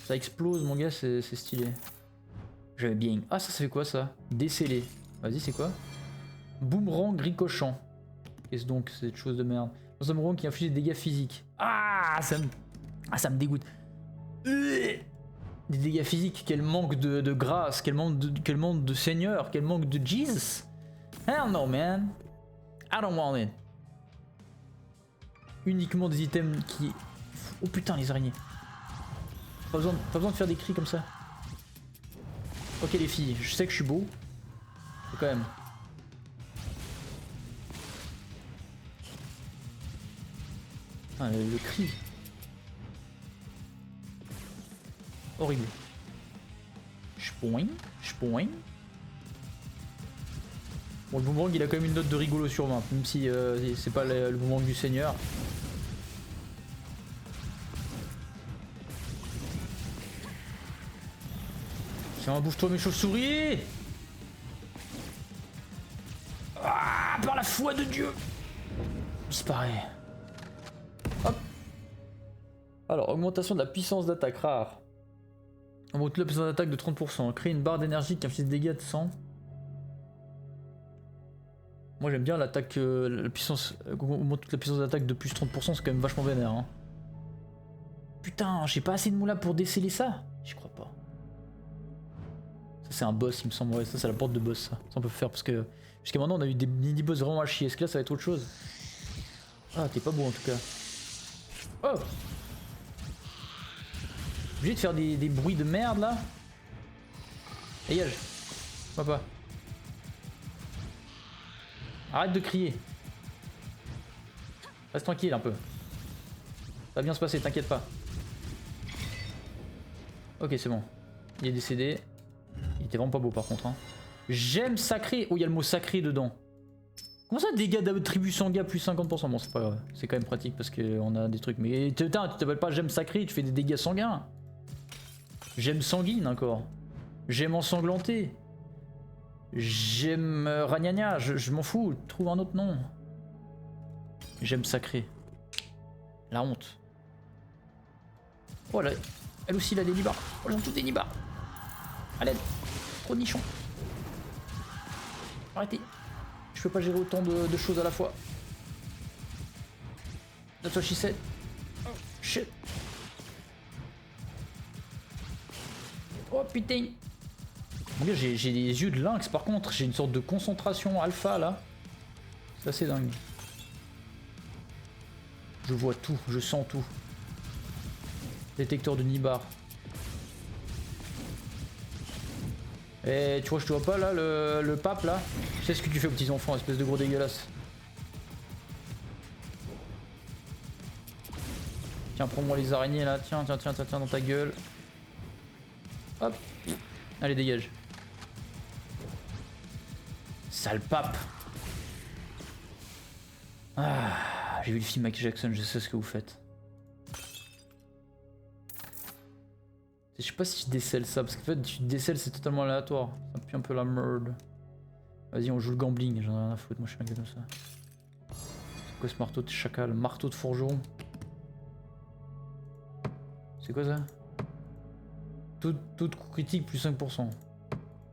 Ça explose, mon gars, c'est stylé. J'aime bien. Ah, ça fait quoi ça? Déceler. Vas-y, c'est quoi? Boomerang ricochant. Qu'est-ce donc cette chose de merde? Un boomerang qui inflige des dégâts physiques. Ah, ça me dégoûte. Des dégâts physiques, quel manque de grâce, quel manque de Seigneur, quel manque de Jesus. Hell no man, I don't want it. Uniquement des items qui... Oh putain les araignées. Pas besoin de faire des cris comme ça. Ok les filles, je sais que je suis beau. Mais quand même. Ah, le cri. Horrible. Chpoing, chpoing. Bon, le boomerang il a quand même une note de rigolo sur 20, même si c'est pas le boomerang du Seigneur. Tiens, bouge-toi mes chauves-souris. Ah, par la foi de Dieu. Disparaît. Hop. Alors, augmentation de la puissance d'attaque rare. Augmente la puissance d'attaque de 30%. Crée une barre d'énergie qui inflige des dégâts de 100. Moi j'aime bien l'attaque, la puissance, augmente toute la puissance d'attaque de plus 30%, c'est quand même vachement vénère. Hein. Putain, j'ai pas assez de moula pour déceler ça. J'y crois pas. Ça c'est un boss il me semble, ouais, ça c'est la porte de boss ça. Ça on peut faire parce que jusqu'à maintenant on a eu des mini-boss vraiment à chier. Est-ce que là ça va être autre chose? Ah t'es pas beau en tout cas. Oh! Obligé de faire des bruits de merde là. Dégage. Moi pas. Arrête de crier. Reste tranquille un peu. Ça va bien se passer, t'inquiète pas. Ok, c'est bon. Il est décédé. Il était vraiment pas beau par contre. Hein. Gemme sacrée. Oh, il y a le mot sacré dedans. Comment ça, dégâts d'attribut sanguin plus 50%? Bon, c'est pas grave. C'est quand même pratique parce qu'on a des trucs. Mais putain, tu t'appelles pas gemme sacrée, tu fais des dégâts sanguins. Gemme sanguine encore. Gemme ensanglantée. Gemme ragnagna. Je m'en fous. Trouve un autre nom. Gemme sacrée. La honte. Oh là. Elle aussi, elle a des nibards. Oh, elles ont toutes des nibards. À l'aide. Trop de nichons. Arrêtez. Je peux pas gérer autant de choses à la fois. That's what she said. Oh, shit. Oh putain. Mon gars, j'ai des yeux de lynx par contre. J'ai une sorte de concentration alpha là. C'est assez dingue. Je vois tout, je sens tout. Détecteur de nibar. Et tu vois, je te vois pas là, le pape là. Tu sais ce que tu fais aux petits enfants, espèce de gros dégueulasse. Tiens, prends-moi les araignées là. Tiens, dans ta gueule. Hop. Allez, dégage. Sale pape. Ah, j'ai vu le film Michael Jackson, je sais ce que vous faites. Je sais pas si je décèle ça, parce qu'en fait, tu décèles, c'est totalement aléatoire. Ça pue un peu la merde. Vas-y, on joue le gambling, j'en ai rien à foutre, moi je suis un gars comme ça. C'est quoi ce marteau de chacal? Marteau de forgeron. C'est quoi ça? Tout coup critique plus 5%.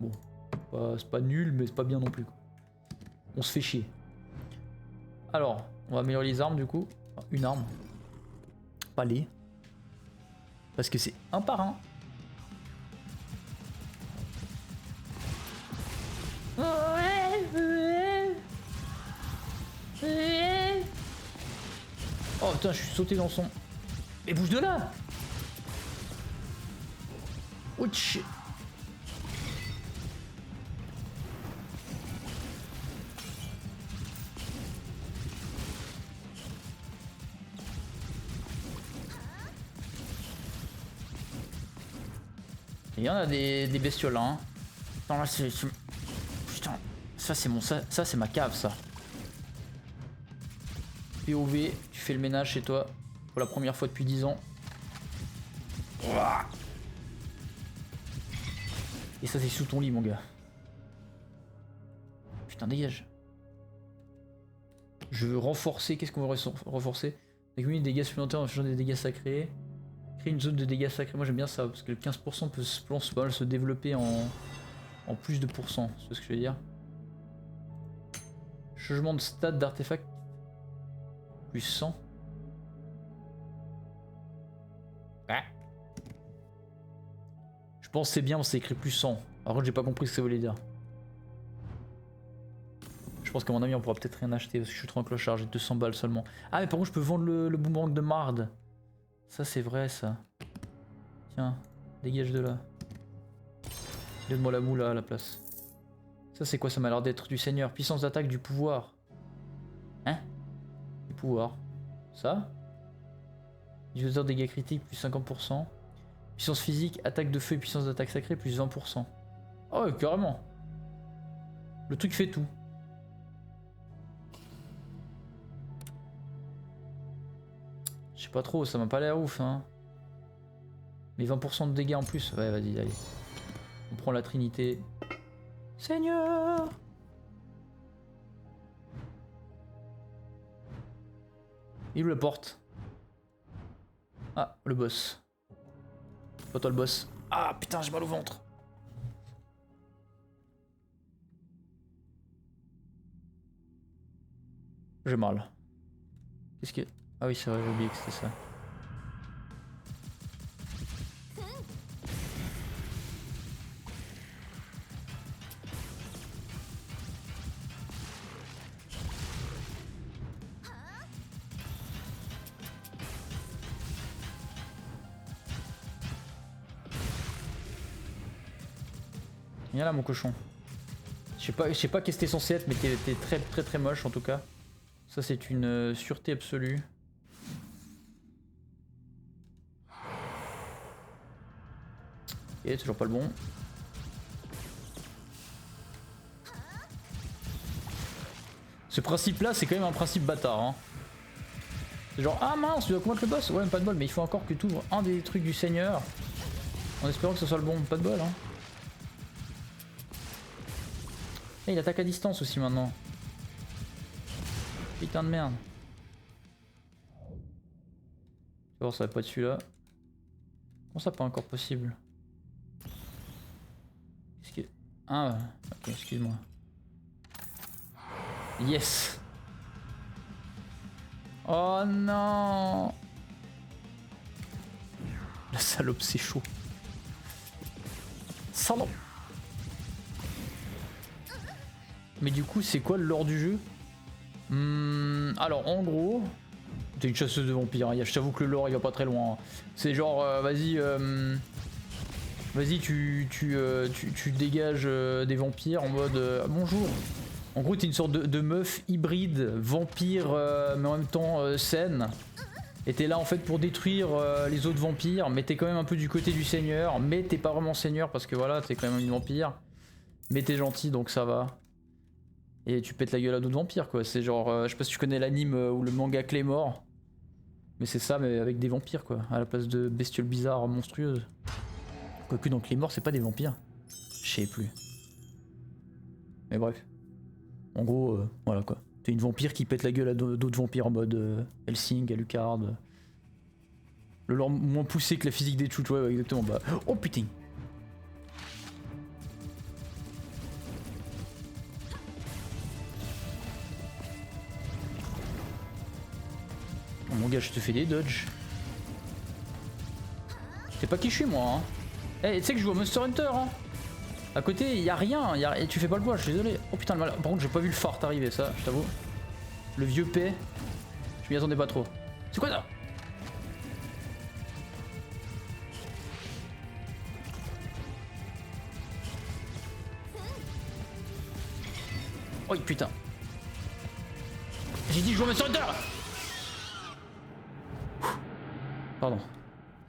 Bon, c'est pas nul, mais c'est pas bien non plus. Quoi. On se fait chier. Alors, on va améliorer les armes du coup. Enfin, une arme. Pas les. Parce que c'est un par un. Oh putain, je suis sauté dans son... Mais bouge de là. Ouch. Il y en a des bestioles là. Hein. Attends, là c'est... Putain, ça c'est mon... Ça c'est ma cave ça. POV, tu fais le ménage chez toi pour la première fois depuis 10 ans. Et ça c'est sous ton lit mon gars. Putain, dégage. Je veux renforcer, qu'est-ce qu'on veut renforcer? Accumuler des dégâts supplémentaires en faisant des dégâts sacrés. Créer une zone de dégâts sacrés, moi j'aime bien ça, parce que le 15% peut se développer en plus de pourcents, c'est ce que je veux dire. Changement de stade d'artefact. Plus 100. Ah. Je pense que c'est bien, c'est écrit plus 100. Par contre j'ai pas compris ce que ça voulait dire. Je pense qu'à mon avis on pourra peut-être rien acheter parce que je suis trop en clochard, j'ai 200 balles seulement. Ah mais par contre je peux vendre le boomerang de marde. Ça c'est vrai ça. Tiens, dégage de là. Donne-moi la moula à la place. Ça c'est quoi? Ça m'a l'air d'être du seigneur. Puissance d'attaque du pouvoir. Hein? Du pouvoir. Ça? Diffuseur de dégâts critiques plus 50%. Puissance physique, attaque de feu et puissance d'attaque sacrée plus 20%. Oh ouais, carrément. Le truc fait tout. Je sais pas trop, ça m'a pas l'air ouf hein. Mais 20% de dégâts en plus. Ouais, vas-y, allez. On prend la trinité. Seigneur! Il ouvre la porte. Ah, le boss. Pas toi le boss. Ah putain, j'ai mal au ventre. J'ai mal. Qu'est-ce que... Ah oui, c'est vrai, j'ai oublié que c'était ça. Viens là mon cochon. Je sais pas qu'est-ce que t'es censé être, mais t'es très moche en tout cas. Ça c'est une sûreté absolue. Ok, toujours pas le bon. Ce principe là c'est quand même un principe bâtard hein. C'est genre ah mince tu dois combattre le boss. Ouais mais pas de bol mais il faut encore que tu ouvres un des trucs du seigneur. En espérant que ce soit le bon, pas de bol hein. Et il attaque à distance aussi maintenant. Putain de merde. Tu vois ça va pas être celui-là. Comment ça pas encore possible? Ah ok excuse-moi. Yes. Oh non. La salope c'est chaud. Salope. Mais du coup c'est quoi le lore du jeu? Alors en gros... T'es une chasseuse de vampires, je t'avoue que le lore il va pas très loin. C'est genre vas-y... Vas-y tu dégages des vampires en mode bonjour. En gros t'es une sorte de meuf hybride, vampire mais en même temps saine. Et t'es là en fait pour détruire les autres vampires, mais t'es quand même un peu du côté du seigneur, mais t'es pas vraiment seigneur parce que voilà t'es quand même une vampire. Mais t'es gentil donc ça va. Et tu pètes la gueule à d'autres vampires quoi, c'est genre, je sais pas si tu connais l'anime ou le manga Claymore. Mais c'est ça mais avec des vampires quoi, à la place de bestioles bizarres monstrueuses. Quoique dans Claymore c'est pas des vampires, je sais plus. Mais bref. En gros, voilà quoi. T'es une vampire qui pète la gueule à d'autres vampires en mode Helsing, Alucard. Le lore moins poussé que la physique des shoots, ouais exactement. Bah. Oh putain. Oh, mon gars, je te fais des dodges. C'est pas qui je suis moi hein. Eh, tu sais que je joue au Monster Hunter hein. À côté, y a rien, et tu fais pas le poids, je suis désolé. Oh putain, le mal. Par contre, j'ai pas vu le fart arriver, ça, je t'avoue. Le vieux P, je m'y attendais pas trop. C'est quoi ça? Oh putain. J'ai dit je joue au Monster Hunter. Pardon.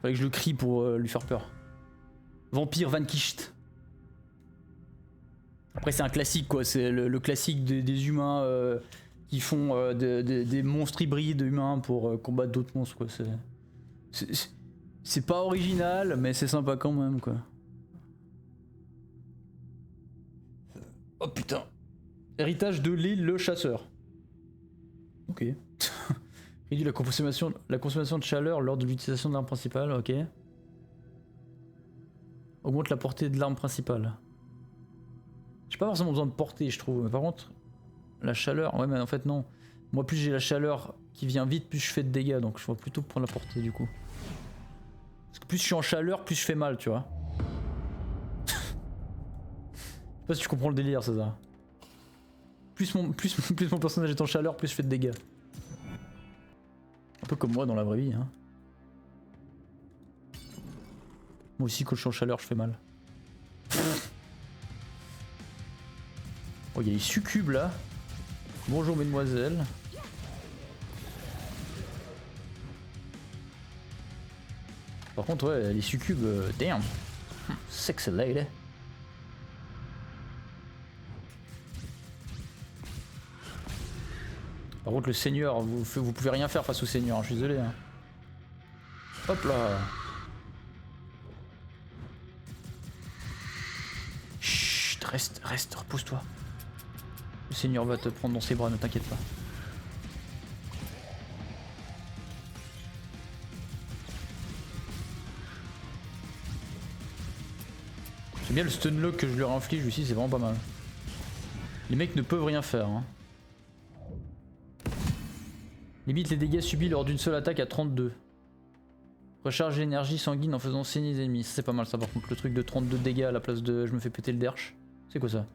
Fallait que je le crie pour lui faire peur. Vampire Vankisht. Après c'est un classique quoi, c'est le classique des humains qui font des monstres hybrides humains pour combattre d'autres monstres quoi. C'est pas original mais c'est sympa quand même quoi. Oh putain. Héritage de l'île le chasseur. Ok. Réduit la consommation de chaleur lors de l'utilisation de l'arme principale, ok. Augmente la portée de l'arme principale. J'ai pas forcément besoin de portée, je trouve. Mais par contre, la chaleur. Ouais, mais en fait, non. Moi, plus j'ai la chaleur qui vient vite, plus je fais de dégâts. Donc, je vais plutôt prendre la portée du coup. Parce que plus je suis en chaleur, plus je fais mal, tu vois. Je sais pas si tu comprends le délire, c'est ça. Plus mon personnage est en chaleur, plus je fais de dégâts. Un peu comme moi dans la vraie vie, hein. Moi aussi, quand je suis en chaleur, je fais mal. Oh, il y a les succubes là. Bonjour, mesdemoiselles. Par contre, ouais, les succubes, damn. Sexy lady. Par contre, le seigneur, vous pouvez rien faire face au seigneur, hein, je suis désolé. Hein. Hop là. Chut, reste, repose-toi. Le seigneur va te prendre dans ses bras, ne t'inquiète pas. J'aime bien le stunlock que je leur inflige aussi, c'est vraiment pas mal. Les mecs ne peuvent rien faire. Hein. Limite les dégâts subis lors d'une seule attaque à 32. Recharge l'énergie sanguine en faisant saigner les ennemis. C'est pas mal ça par contre, le truc de 32 dégâts à la place de je me fais péter le derche. C'est quoi ça?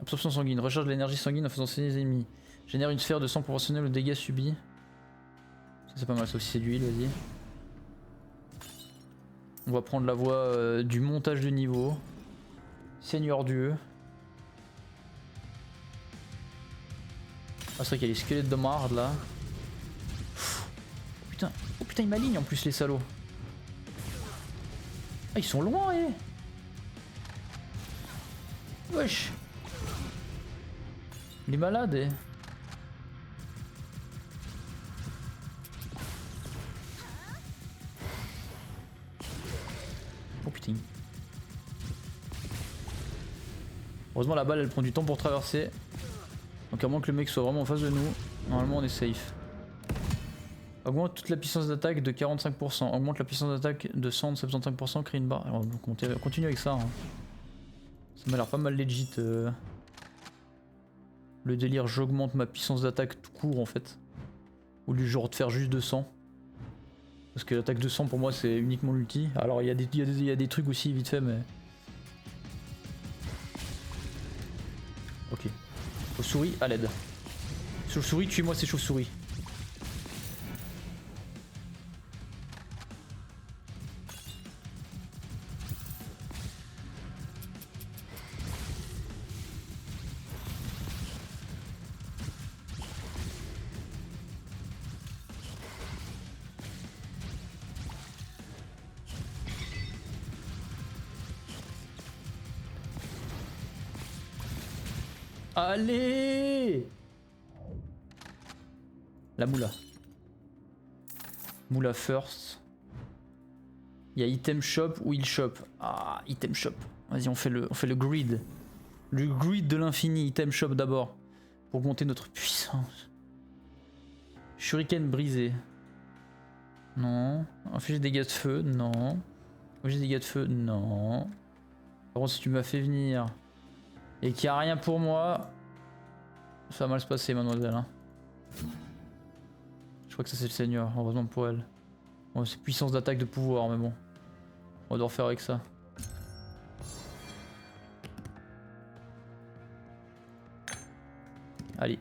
Absorption sanguine. Recharge l'énergie sanguine en faisant saigner les ennemis. Génère une sphère de sang proportionnelle aux dégâts subis. Ça c'est pas mal ça aussi, c'est d'huile, vas-y. On va prendre la voie du montage de niveau. Seigneur Dieu. Ah, c'est vrai qu'il y a les squelettes de marde là. Oh putain, ils m'alignent en plus les salauds. Ah, ils sont loin, Wesh. Il est malade, Oh putain. Heureusement la balle elle prend du temps pour traverser. Donc à moins que le mec soit vraiment en face de nous, normalement on est safe. Augmente toute la puissance d'attaque de 45%. Augmente la puissance d'attaque de 100 de 75%, crée une barre. Alors, on continue avec ça. Hein. Ça m'a l'air pas mal legit. Le délire j'augmente ma puissance d'attaque tout court en fait. Au lieu genre de faire juste 200. Parce que l'attaque de 100 pour moi c'est uniquement l'ulti. Alors il y a des trucs aussi vite fait mais... Ok. Chauve-souris à l'aide. Chauve-souris, tuez-moi ces chauves-souris. Allez! La moula. Moula first. Il y a item shop ou heal shop. Ah, item shop. Vas-y, on fait le grid. Le grid de l'infini, item shop d'abord. Pour augmenter notre puissance. Shuriken brisé. Non. Inflige des dégâts de feu. Non. Inflige des dégâts de feu. Non. Par contre, si tu m'as fait venir et qu'il n'y a rien pour moi, ça va mal se passer, mademoiselle. Hein. Je crois que ça c'est le seigneur, heureusement pour elle. Bon, c'est puissance d'attaque de pouvoir, mais bon. On va devoir faire avec ça. Allez.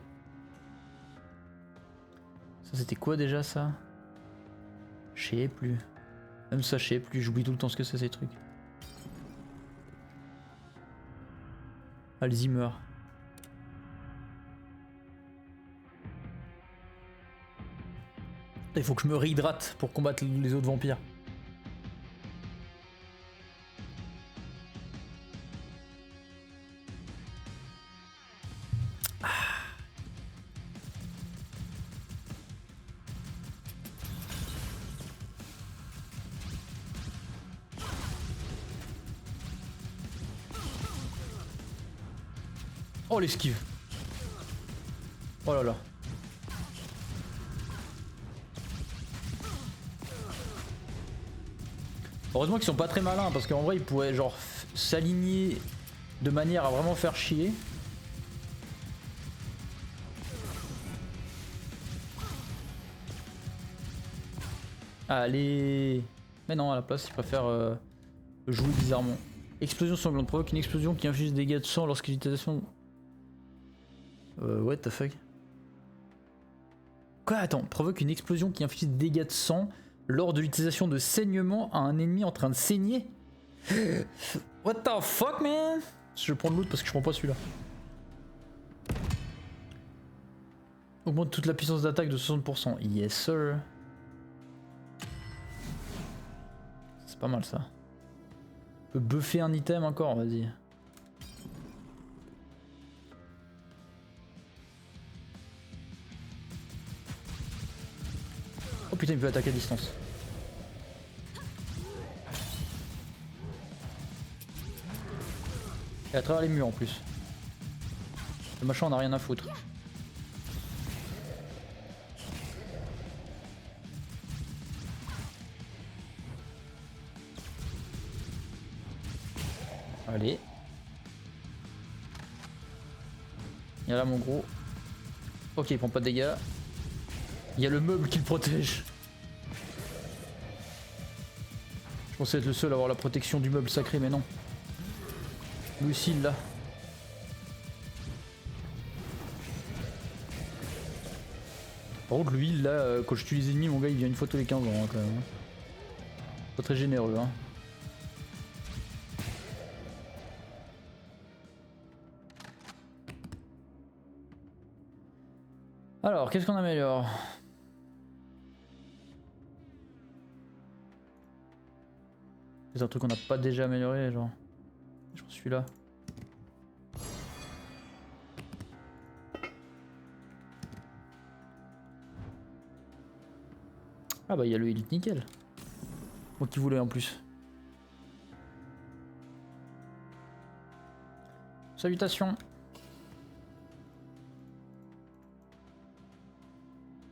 Ça c'était quoi déjà ça? Je sais plus. Même ça je sais plus, j'oublie tout le temps ce que c'est ces trucs. Alzheimer. Il faut que je me réhydrate pour combattre les autres vampires. Oh l'esquive. Oh là là. Heureusement qu'ils sont pas très malins parce qu'en vrai ils pourraient genre s'aligner de manière à vraiment faire chier. Allez. Mais non, à la place ils préfèrent jouer bizarrement. Explosion sanglante provoque une explosion qui inflige des dégâts de sang lorsque l'utilisation... what the fuck? Quoi? Attends, provoque une explosion qui inflige des dégâts de sang lors de l'utilisation de saignement à un ennemi en train de saigner. What the fuck, man? Je vais prendre l'autre parce que je prends pas celui-là. Augmente toute la puissance d'attaque de 60%. Yes, sir. C'est pas mal ça. On peut buffer un item encore, vas-y. Oh putain, il peut attaquer à distance. Et à travers les murs en plus. Le machin on a rien à foutre. Allez. Il y a là mon gros. Ok, il prend pas de dégâts. Il y a le meuble qui le protège. Je pensais être le seul à avoir la protection du meuble sacré, mais non. Lui aussi, il l'a. Par contre, lui, là, quand je tue les ennemis, mon gars, il vient une fois tous les 15 ans, hein, quand même. Pas très généreux, hein. Alors, qu'est-ce qu'on améliore? C'est un truc qu'on n'a pas déjà amélioré, genre. J'en suis là. Ah bah il y a le Elite Nickel. Moi qui voulais en plus. Salutations.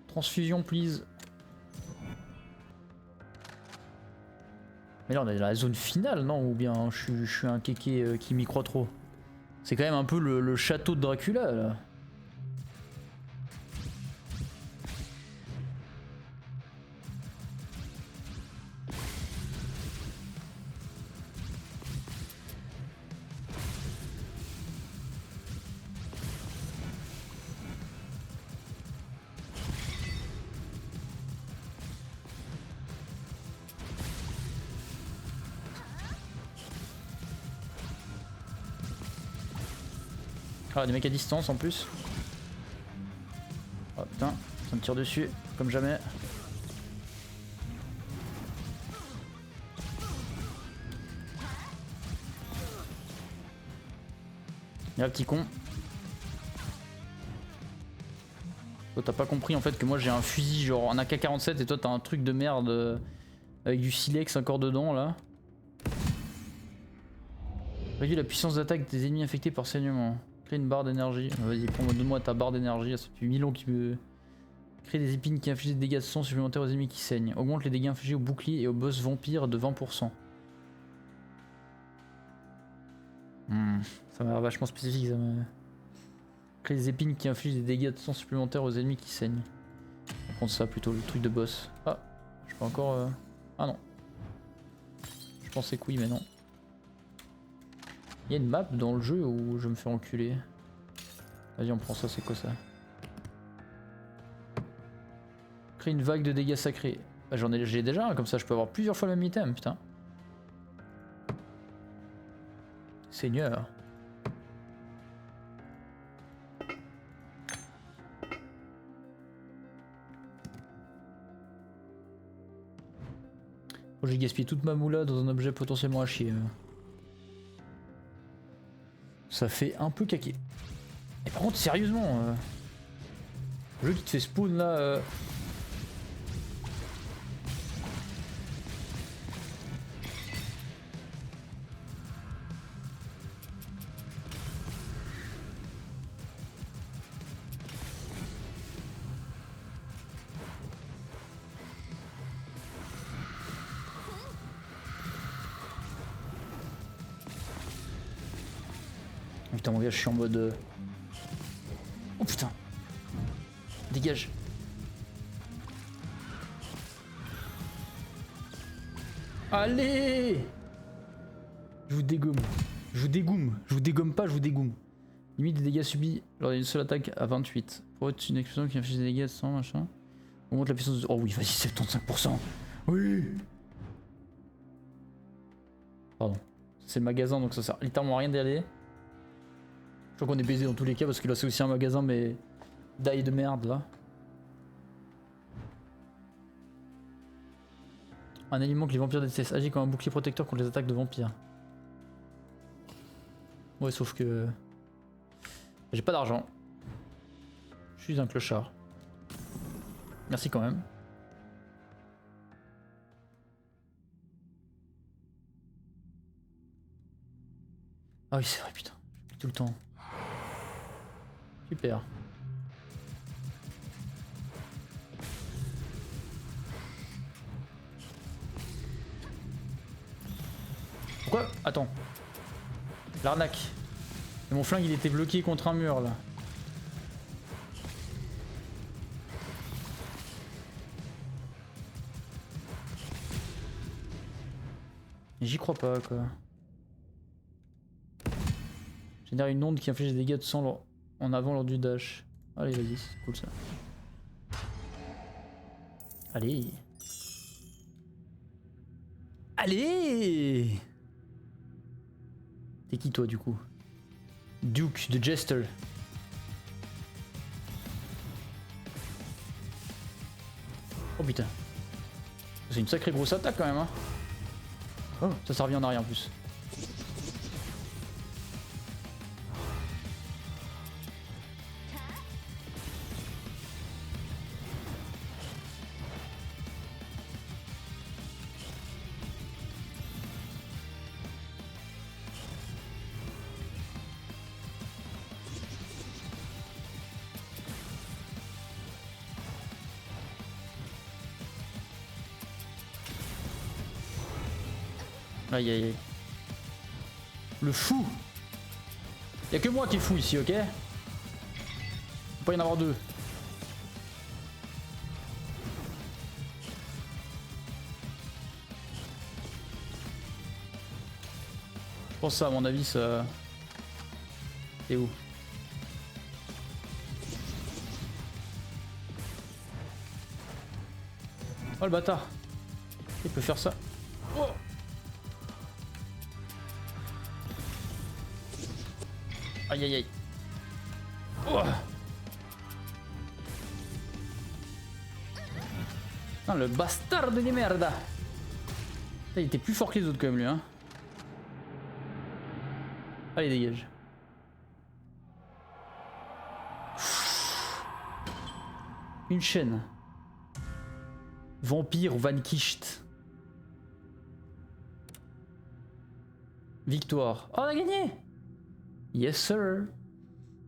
Transfusion please. Mais là on est dans la zone finale non? Ou bien je suis un kéké qui m'y croit trop. C'est quand même un peu le château de Dracula là. Ah, des mecs à distance en plus. Oh putain, ça me tire dessus, comme jamais. Y'a un petit con. Toi t'as pas compris en fait que moi j'ai un fusil genre en AK-47 et toi t'as un truc de merde avec du silex encore dedans là. Réduis la puissance d'attaque des ennemis infectés par saignement. Crée une barre d'énergie. Vas-y, donne-moi ta barre d'énergie. Ça fait 1000 ans qu'il veut. Crée des épines qui infligent des dégâts de sang supplémentaires aux ennemis qui saignent. Augmente les dégâts infligés aux boucliers et aux boss vampires de 20%. Ça m'a l'air vachement spécifique. Ça crée des épines qui infligent des dégâts de sang supplémentaires aux ennemis qui saignent. On va prendre ça plutôt, le truc de boss. Ah, je peux encore. Ah non. Je pensais que oui, mais non. Il y a une map dans le jeu où je me fais enculer. Vas-y, on prend ça, c'est quoi ça? Crée une vague de dégâts sacrés. Bah, j'ai déjà un, comme ça je peux avoir plusieurs fois le même item, putain. Seigneur. Oh, j'ai gaspillé toute ma moula dans un objet potentiellement à chier. Ça fait un peu caquer. Et par contre, sérieusement, le jeu qui te fait spawn là. Putain, mon gars, je suis en mode. Oh putain. Dégage. Allez! Je vous dégomme. Je vous dégomme. Je vous dégomme pas, je vous dégomme. Limite des dégâts subis lors d'une seule attaque à 28. Pour être une explosion qui inflige des dégâts sans machin. Augmente la puissance de... Oh oui, vas-y, 75%. Oui! Pardon. C'est le magasin, donc ça sert littéralement à rien d'y aller. Je crois qu'on est baisé dans tous les cas parce que là c'est aussi un magasin, mais... D'ail de merde là. Un aliment que les vampires détestent. Agit comme un bouclier protecteur contre les attaques de vampires. Ouais, sauf que... J'ai pas d'argent. Je suis un clochard. Merci quand même. Ah oui, c'est vrai, putain. Tout le temps. Super. Pourquoi? Attends. L'arnaque. Et mon flingue il était bloqué contre un mur là. J'y crois pas quoi. Génère une onde qui inflige des dégâts de sang en avant lors du dash. Allez vas-y, c'est cool ça. Allez. Allez. T'es qui toi du coup? Duke de Jester. Oh putain. C'est une sacrée grosse attaque quand même hein. Oh, ça revient en arrière en plus. Aïe aïe aïe. Le fou. Y'a que moi qui est fou ici, ok? Faut pas y en avoir deux. Je pense ça à mon avis ça... C'est où? Oh le bâtard. Il peut faire ça. Oh. Aïe aïe aïe. Oh. Ah, le bastard de merde. Il était plus fort que les autres quand même lui hein. Allez dégage. Une chaîne. Vampire Vanquished. Victoire. Oh on a gagné. Yes sir.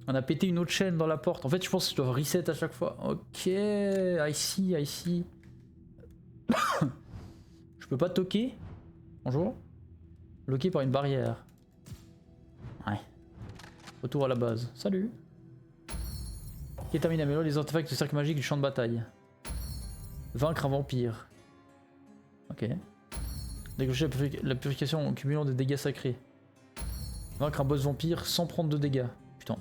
On a pété une autre chaîne dans la porte. En fait je pense que je dois reset à chaque fois. Ok. I see, I see. Je peux pas toquer. Bonjour. Bloqué par une barrière. Ouais. Retour à la base. Salut. Qui est terminé. Améliorer les artefacts de cercle magique du champ de bataille. Vaincre un vampire. Ok. Déclencher la purification en cumulant des dégâts sacrés. Vaincre un boss vampire sans prendre de dégâts. Putain.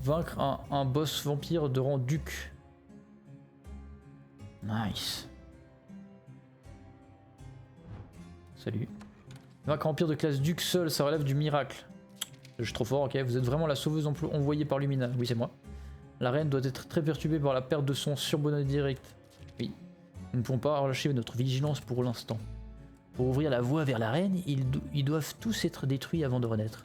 Vaincre un boss vampire de rang duc. Nice. Salut. Vaincre un vampire de classe duc seul, ça relève du miracle. Je suis trop fort, ok. Vous êtes vraiment la sauveuse envoyée par Lumina. Oui, c'est moi. La reine doit être très perturbée par la perte de son surbonnet direct. Oui. Nous ne pouvons pas relâcher notre vigilance pour l'instant. Pour ouvrir la voie vers la reine, ils doivent tous être détruits avant de renaître.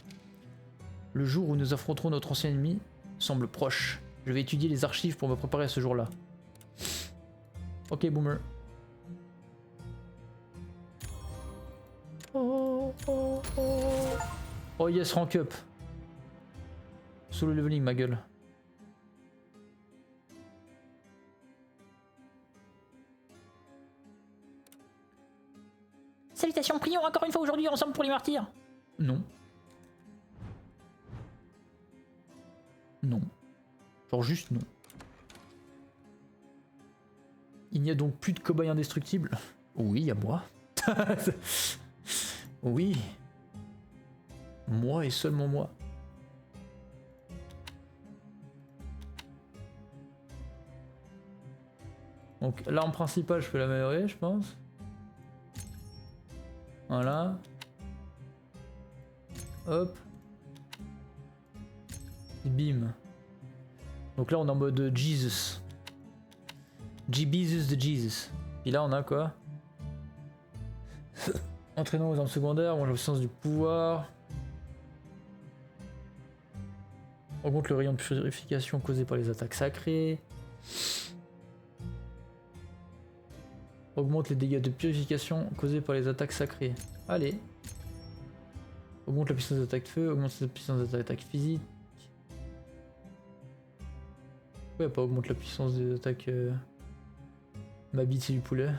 Le jour où nous affronterons notre ancien ennemi semble proche. Je vais étudier les archives pour me préparer à ce jour-là. Ok, boomer. Oh, oh, oh. Oh yes, rank up. Solo leveling, ma gueule. Salutations, prions encore une fois aujourd'hui ensemble pour les martyrs. Non. Non. Genre juste non. Il n'y a donc plus de cobayes indestructibles? Oui, il y a moi. Oui. Moi et seulement moi. Donc l'arme principale, je peux l'améliorer, je pense. Voilà. Hop. Et bim. Donc là on est en mode Jesus. Jesus de Jesus. Et là on a quoi? Entraînant aux armes secondaires, mange la puissance du pouvoir. Augmente le rayon de purification causé par les attaques sacrées. Augmente les dégâts de purification causés par les attaques sacrées. Allez. Augmente la puissance d'attaque feu, augmente la puissance d'attaque physique. Ouais, pas augmente la puissance des attaques. Ma bite c'est du poulet.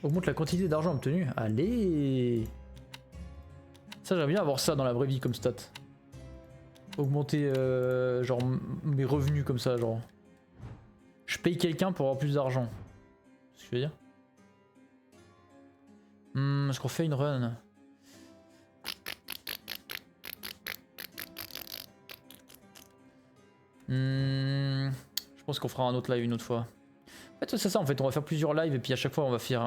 Augmente la quantité d'argent obtenu. Allez. Ça j'aimerais bien avoir ça dans la vraie vie comme stat. Augmenter genre mes revenus comme ça, genre. Je paye quelqu'un pour avoir plus d'argent. C'est ce que je veux dire. Est-ce qu'on fait une run? Je pense qu'on fera un autre live une autre fois. En fait c'est ça, en fait on va faire plusieurs lives et puis à chaque fois on va faire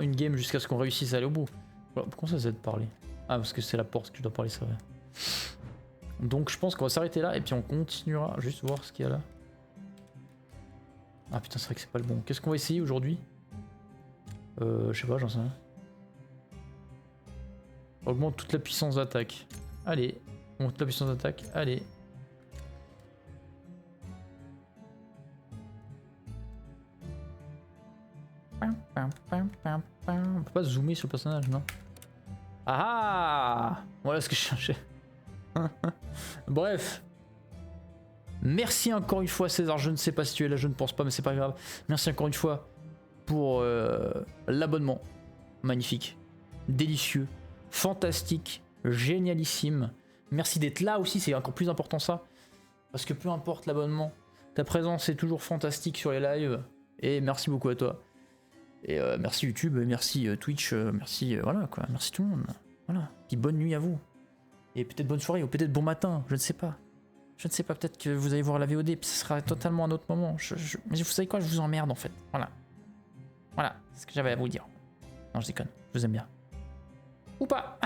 une game jusqu'à ce qu'on réussisse à aller au bout. Voilà, pourquoi ça de parler? Ah parce que c'est la porte que je dois parler, c'est vrai. Donc je pense qu'on va s'arrêter là et puis on continuera. Juste voir ce qu'il y a là. Ah putain, c'est vrai que c'est pas le bon. Qu'est-ce qu'on va essayer aujourd'hui? Je sais pas, j'en sais rien. Augmente toute la puissance d'attaque. Allez. Augmente toute la puissance d'attaque. Allez. On peut pas zoomer sur le personnage, non? Ah! Voilà ce que je cherchais. Bref. Merci encore une fois César, je ne sais pas si tu es là, je ne pense pas, mais c'est pas grave. Merci encore une fois pour l'abonnement. Magnifique. Délicieux. Fantastique. Génialissime. Merci d'être là aussi, c'est encore plus important ça. Parce que peu importe l'abonnement, ta présence est toujours fantastique sur les lives. Et merci beaucoup à toi. Et merci YouTube, merci Twitch, merci voilà quoi, merci tout le monde. Voilà. Puis bonne nuit à vous. Et peut-être bonne soirée ou peut-être bon matin, je ne sais pas. Je ne sais pas, peut-être que vous allez voir la VOD, puis ce sera totalement un autre moment. Mais vous savez quoi, je vous emmerde en fait. Voilà. Voilà, c'est ce que j'avais à vous dire. Non, je déconne, je vous aime bien. Ou pas.